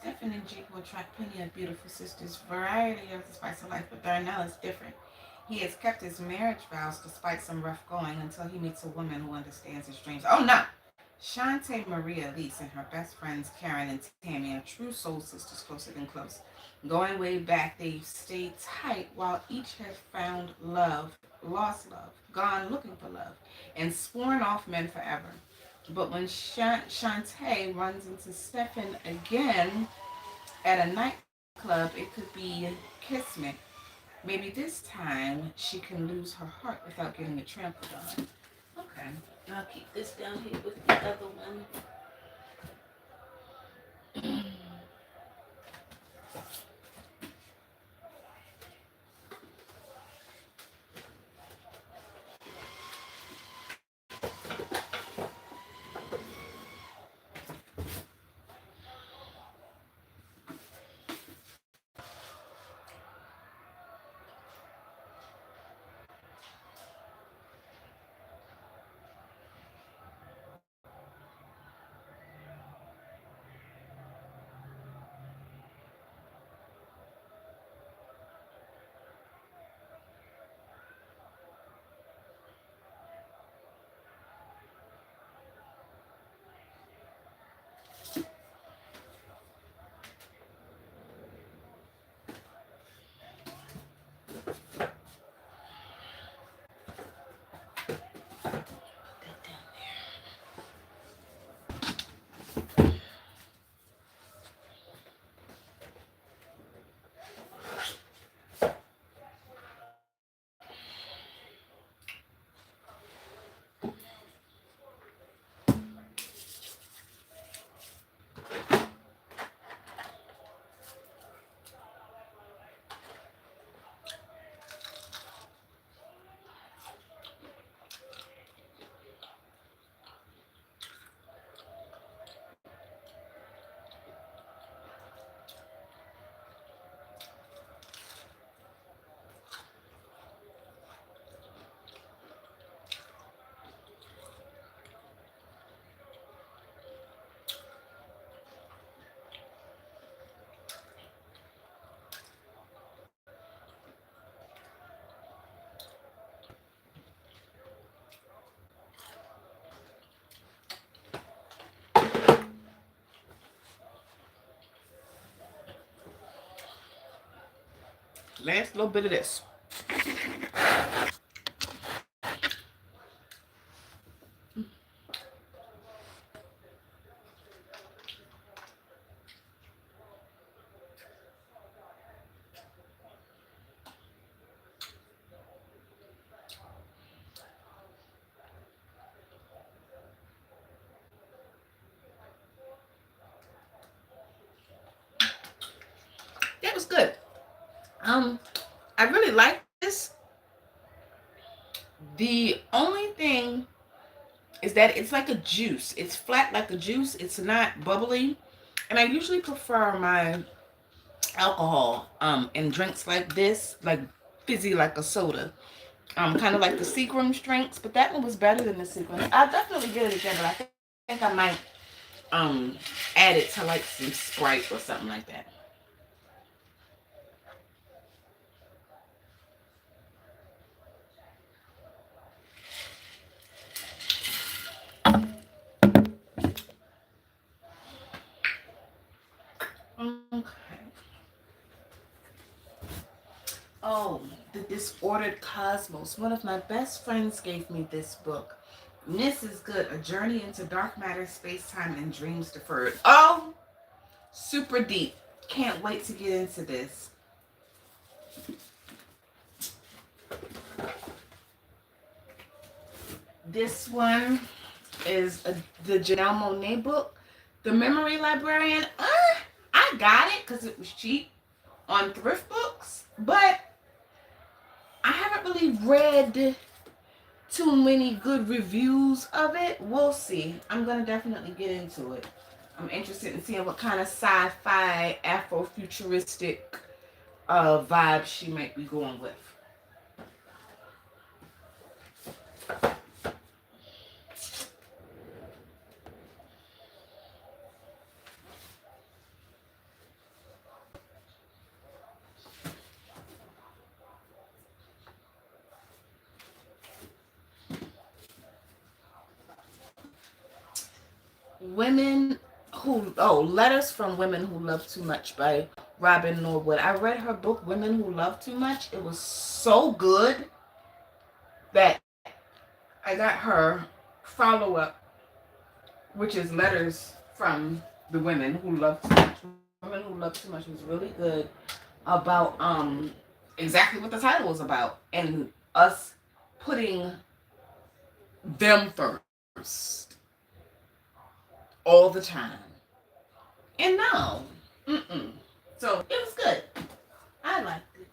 Stefan and Jake will attract plenty of beautiful sisters. Variety of the spice of life, but Darnell is different. He has kept his marriage vows despite some rough going until he meets a woman who understands his dreams. Oh no! Shantae Maria Elise and her best friends Karen and Tammy are true soul sisters closer than close. Going way back, they've stayed tight while each has found love, lost love, gone looking for love, and sworn off men forever. But when Shantae runs into Stefan again at a nightclub, it could be kismet. Maybe this time she can lose her heart without getting it trampled on. Okay, I'll keep this down here with the other one. Put that down there. Last little bit of this. That was good. I really like this. The only thing is that it's like a juice. It's flat like a juice. It's not bubbly. And I usually prefer my alcohol in drinks like this, like fizzy like a soda. Kind of like the Seagram's drinks, but that one was better than the Seagram's. I'll definitely get it again, but I think I might add it to like some Sprite or something like that. Okay. Oh, The Disordered Cosmos. One of my best friends gave me this book. And this is good. A Journey into Dark Matter, Space Time, and Dreams Deferred. Oh, super deep. Can't wait to get into this. This one is the Janelle Monáe book, The Memory Librarian. I got it because it was cheap on thrift books, but I haven't really read too many good reviews of it. We'll see. I'm going to definitely get into it. I'm interested in seeing what kind of sci-fi, Afrofuturistic vibe she might be going with. Letters from Women Who Love Too Much by Robin Norwood. I read her book, Women Who Love Too Much. It was so good that I got her follow-up, which is Letters from the Women Who Love Too Much. Women Who Love Too Much was really good about exactly what the title was about, and us putting them first all the time. And no, so it was good. I liked it.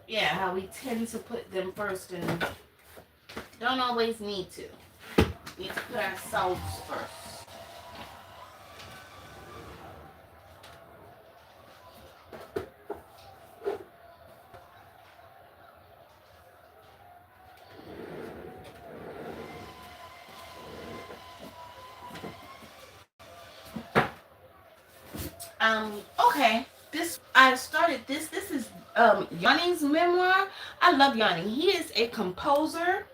Yeah, how we tend to put them first and don't always need to. We need to put ourselves first. Okay. I started this. This is Yanni's memoir. I love Yanni. He is a composer,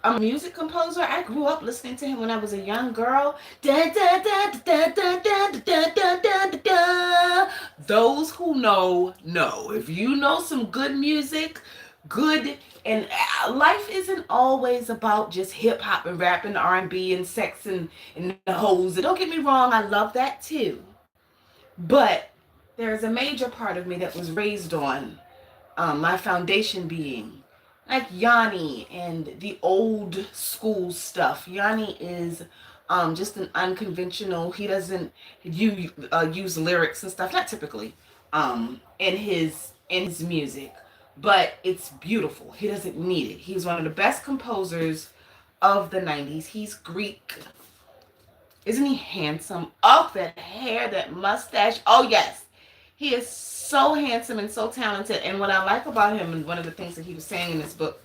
a music composer. I grew up listening to him when I was a young girl. Da, da, da, da, da, da, da, da, da, da, da. Those who know. If you know some good music, good, and life isn't always about just hip hop and rap and R&B and sex and the hoes. Don't get me wrong, I love that too. But there's a major part of me that was raised on my foundation being like Yanni and the old school stuff. Yanni is just an unconventional. He doesn't use lyrics and stuff, not typically, in his music, but it's beautiful. He doesn't need it. He's one of the best composers of the 90s. He's Greek. Isn't he handsome? Oh, that hair, that mustache. Oh, yes. He is so handsome and so talented. And what I like about him, and one of the things that he was saying in this book,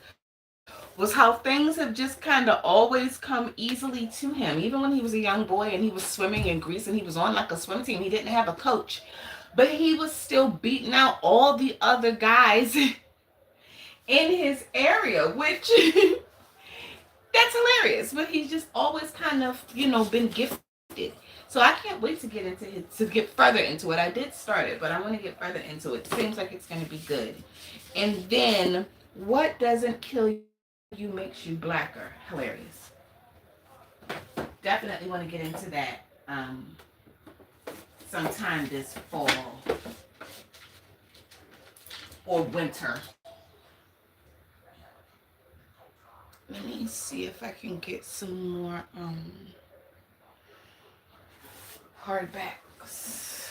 was how things have just kind of always come easily to him. Even when he was a young boy and he was swimming in Greece and he was on like a swim team, he didn't have a coach. But he was still beating out all the other guys in his area, which that's hilarious. But he's just always kind of, been gifted. So I can't wait to get further into it. I did start it, but I want to get further into it. Seems like it's going to be good. And then, what doesn't kill you makes you blacker. Hilarious. Definitely want to get into that sometime this fall or winter. Let me see if I can get some more hardbacks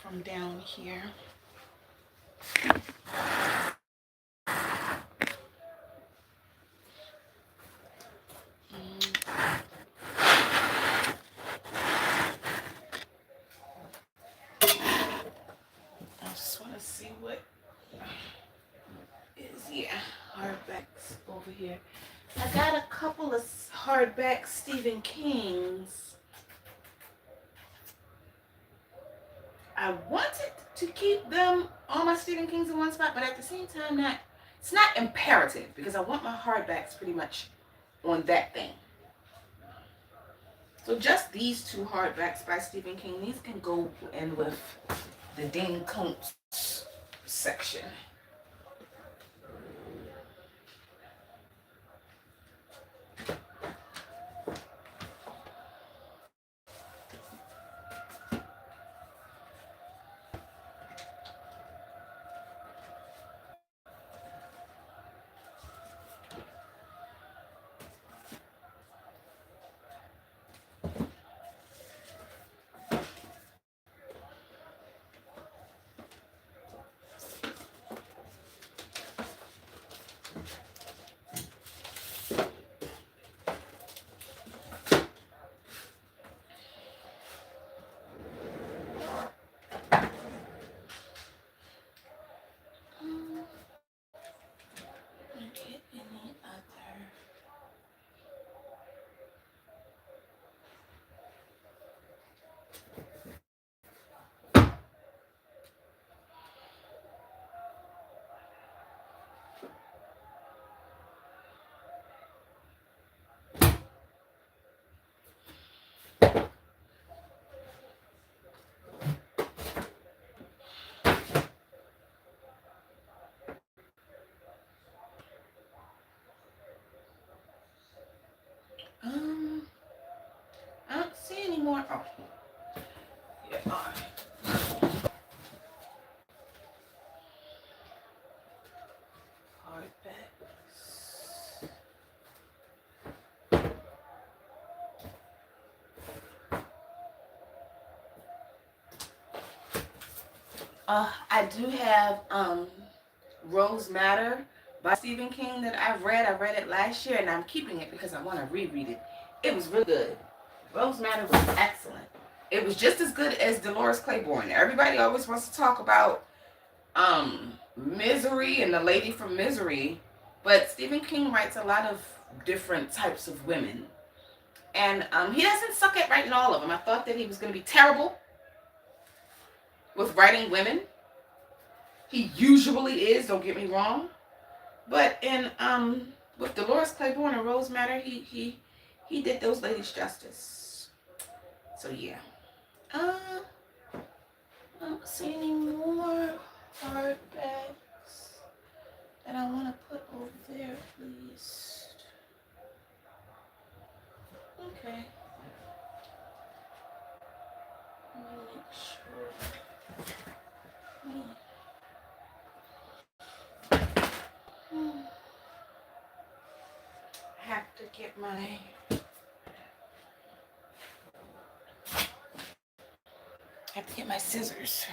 from down here. I just want to see what is, hardbacks over here. I got a couple of hardback Stephen Kings. I wanted to keep them, all my Stephen Kings in one spot, but at the same time, it's not imperative because I want my hardbacks pretty much on that thing. So just these two hardbacks by Stephen King. These can go in with the Dean Koontz section. more? Oh, yeah. Hardbacks. I do have Rose Matter by Stephen King that I've read. I read it last year and I'm keeping it because I want to reread it. It was really good. Rose Matter was excellent. It was just as good as Dolores Claiborne. Everybody always wants to talk about Misery and the lady from Misery, but Stephen King writes a lot of different types of women. And he doesn't suck at writing all of them. I thought that he was going to be terrible with writing women. He usually is, don't get me wrong. But in with Dolores Claiborne and Rose Matter, he did those ladies justice. So yeah. I don't see any more hardbacks that I want to put over there, please. Okay. Let me make sure. I have to get my scissors.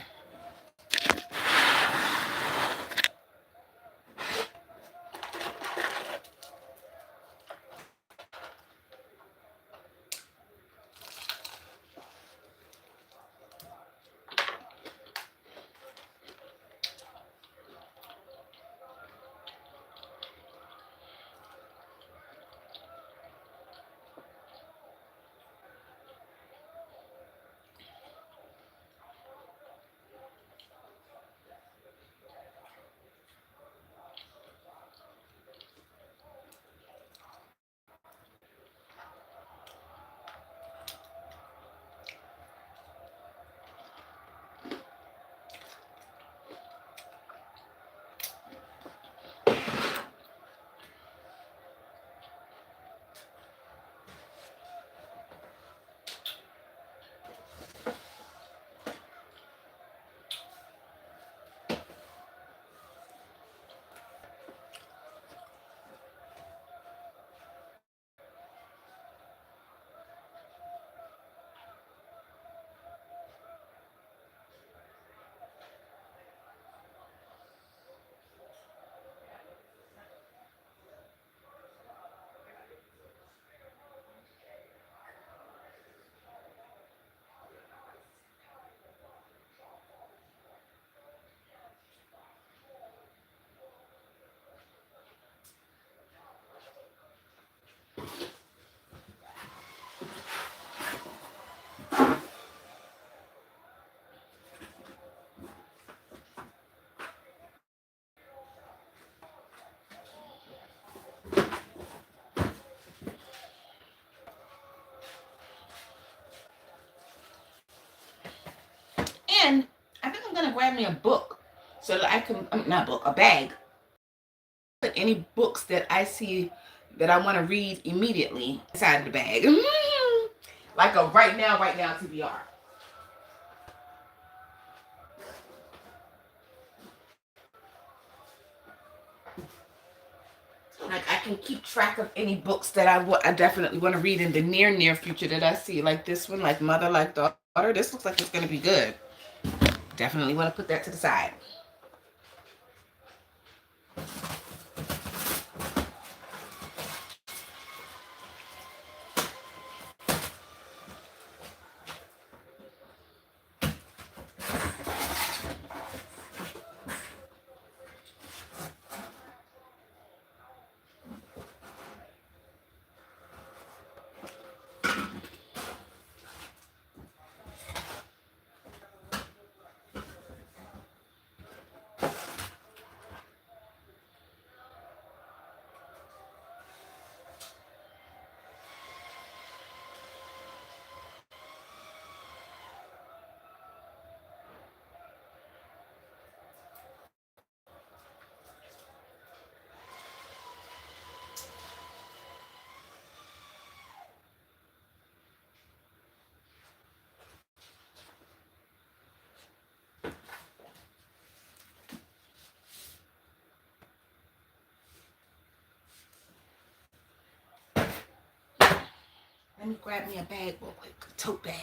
And I think I'm gonna grab me a book so that I can, not a book, a bag. Put any books that I see that I want to read immediately inside the bag. Like a right now TBR. Like I can keep track of any books that I definitely want to read in the near future that I see. Like this one, like Mother Like Daughter. This looks like it's gonna be good. Definitely want to put that to the side. Let me grab me a bag real quick, a tote bag.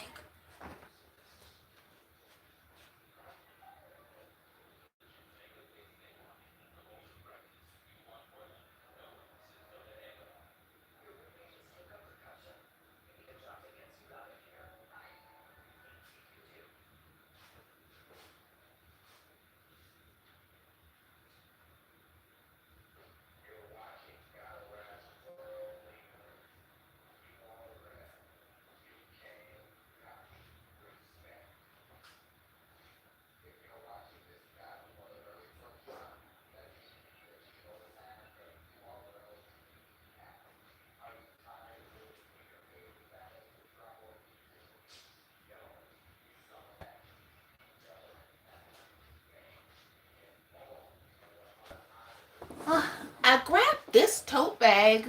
I grabbed this tote bag,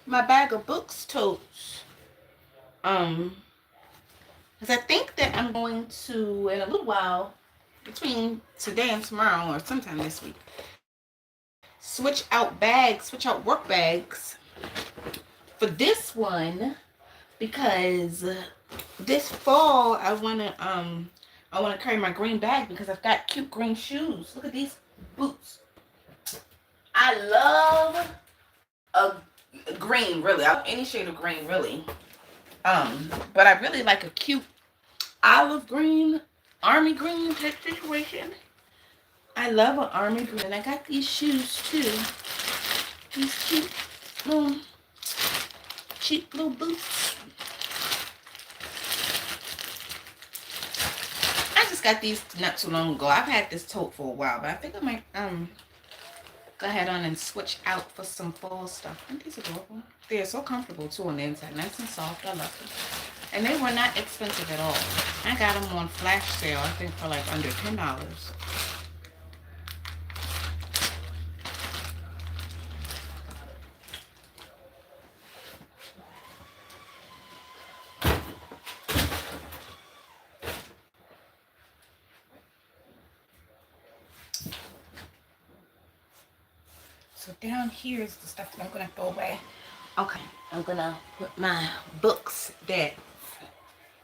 my bag of books totes, because I think that I'm going to, in a little while, between today and tomorrow or sometime this week, switch out work bags for this one, because this fall I wanna carry my green bag because I've got cute green shoes. Look at these boots. I love a green, really. I love any shade of green, really. But I really like a cute olive green, army green type situation. I love an army green. I got these shoes too. These cute little cheap little boots. I just got these not too long ago. I've had this tote for a while, but I think I might go ahead on and switch out for some fall stuff. Aren't these adorable? They're so comfortable too on the inside, nice and soft. I love them. And they were not expensive at all. I got them on flash sale, I think for like under $10. So down here is the stuff that I'm gonna throw away. Okay, I'm gonna put my books that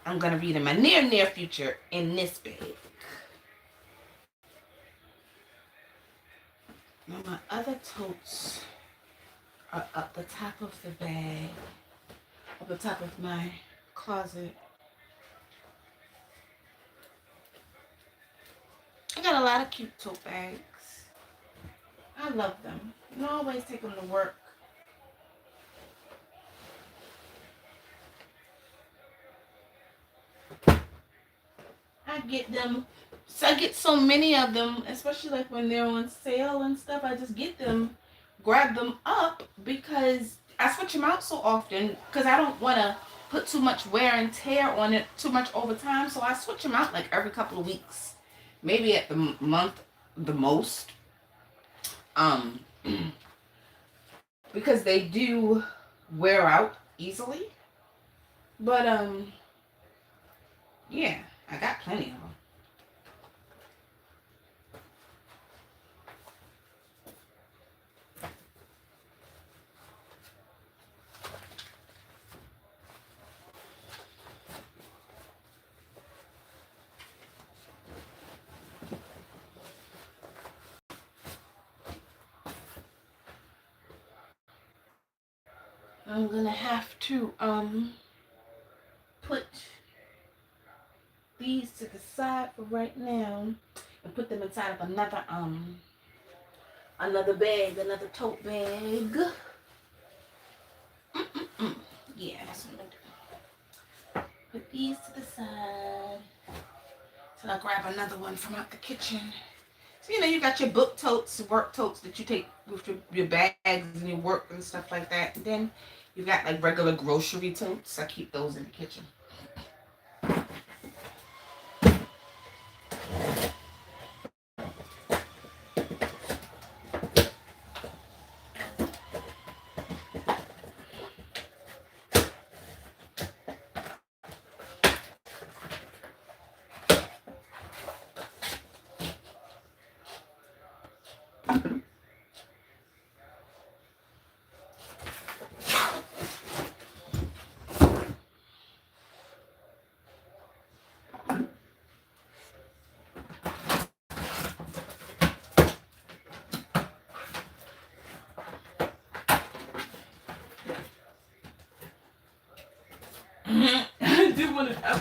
I'm gonna read in my near future in this bag. Now my other totes are up the top of the bag, up the top of my closet. I got a lot of cute tote bags. I love them. You don't always take them to work. I get them. So I get so many of them, especially like when they're on sale and stuff. I just get them, grab them up because I switch them out so often because I don't want to put too much wear and tear on it too much over time. So I switch them out like every couple of weeks, maybe at the month the most. Because they do wear out easily. But yeah, I got plenty of them. I'm gonna have to put these to the side for right now and put them inside of another bag, another tote bag. Yeah, that's what I'm gonna do. Put these to the side till I grab another one from out the kitchen. So you got your book totes, work totes that you take with your bags and your work and stuff like that. And then you got like regular grocery totes. I keep those in the kitchen.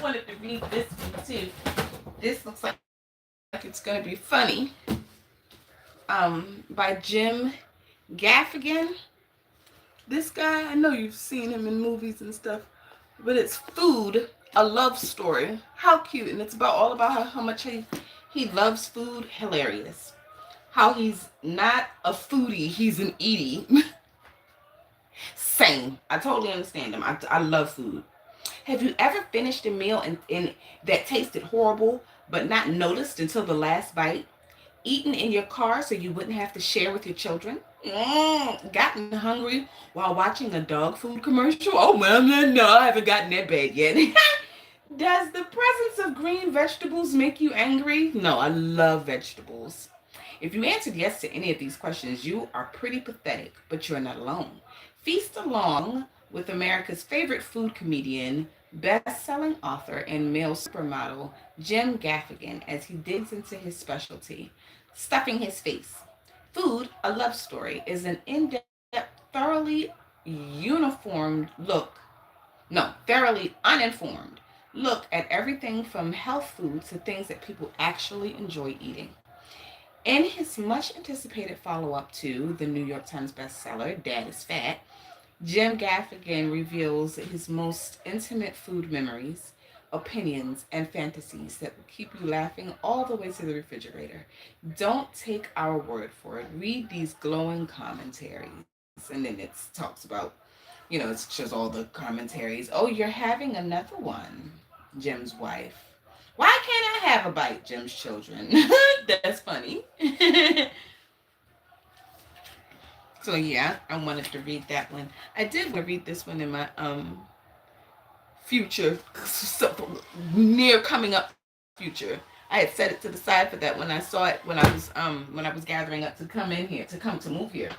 wanted to read this one too. This looks like it's gonna be funny. By Jim Gaffigan. This guy, I know you've seen him in movies and stuff, but it's Food, a Love Story. How cute. And it's about all about how much he loves food. Hilarious. How he's not a foodie, he's an eatie. Same. I totally understand him. I love food. Have you ever finished a meal in that tasted horrible but not noticed until the last bite? Eaten in your car so you wouldn't have to share with your children? Gotten hungry while watching a dog food commercial? Oh, well, no, I haven't gotten that bad yet. Does the presence of green vegetables make you angry? No, I love vegetables. If you answered yes to any of these questions, you are pretty pathetic, but you're not alone. Feast along with America's favorite food comedian, best-selling author, and male supermodel, Jim Gaffigan, as he digs into his specialty, stuffing his face. Food, a Love Story, is an in-depth, thoroughly thoroughly uninformed look at everything from health food to things that people actually enjoy eating. In his much anticipated follow-up to the New York Times bestseller, Dad is Fat, Jim Gaffigan reveals his most intimate food memories, opinions, and fantasies that will keep you laughing all the way to the refrigerator. Don't take our word for it. Read these glowing commentaries. And then it talks about, it shows all the commentaries. Oh, you're having another one, Jim's wife. Why can't I have a bite, Jim's children? That's funny. So yeah, I wanted to read that one. I did want to read this one in my future, near coming up future. I had set it to the side for that when I saw it when I was gathering up to come in here, to move here.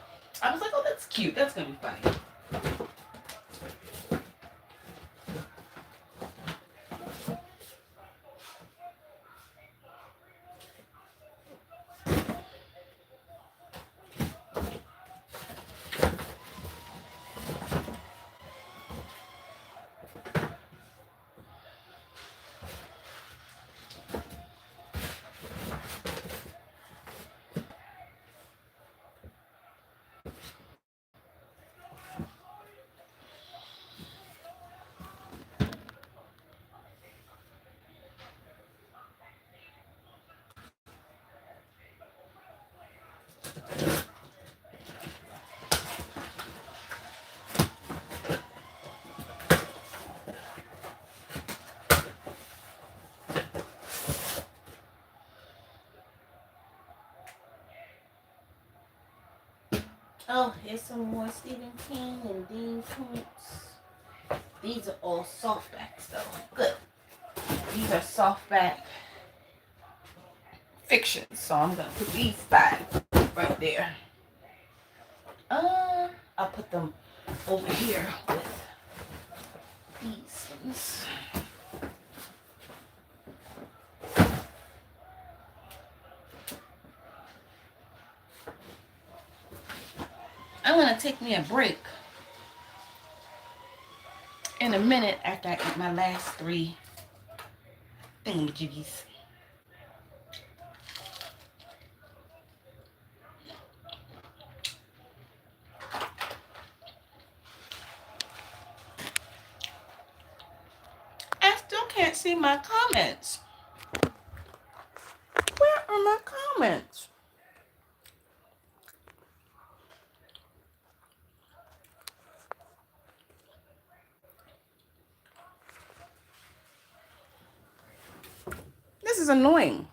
I was like, oh, that's cute. That's gonna be funny. Oh, here's some more Stephen King and Dean Koontz. These are all softbacks, though. Good. These are softback fiction, so I'm gonna put these five right there. I'll put them over here with these ones. I'm gonna take me a break in a minute after I eat my last three thingamajiggies. I still can't see my comments. Where are my comments? This is annoying.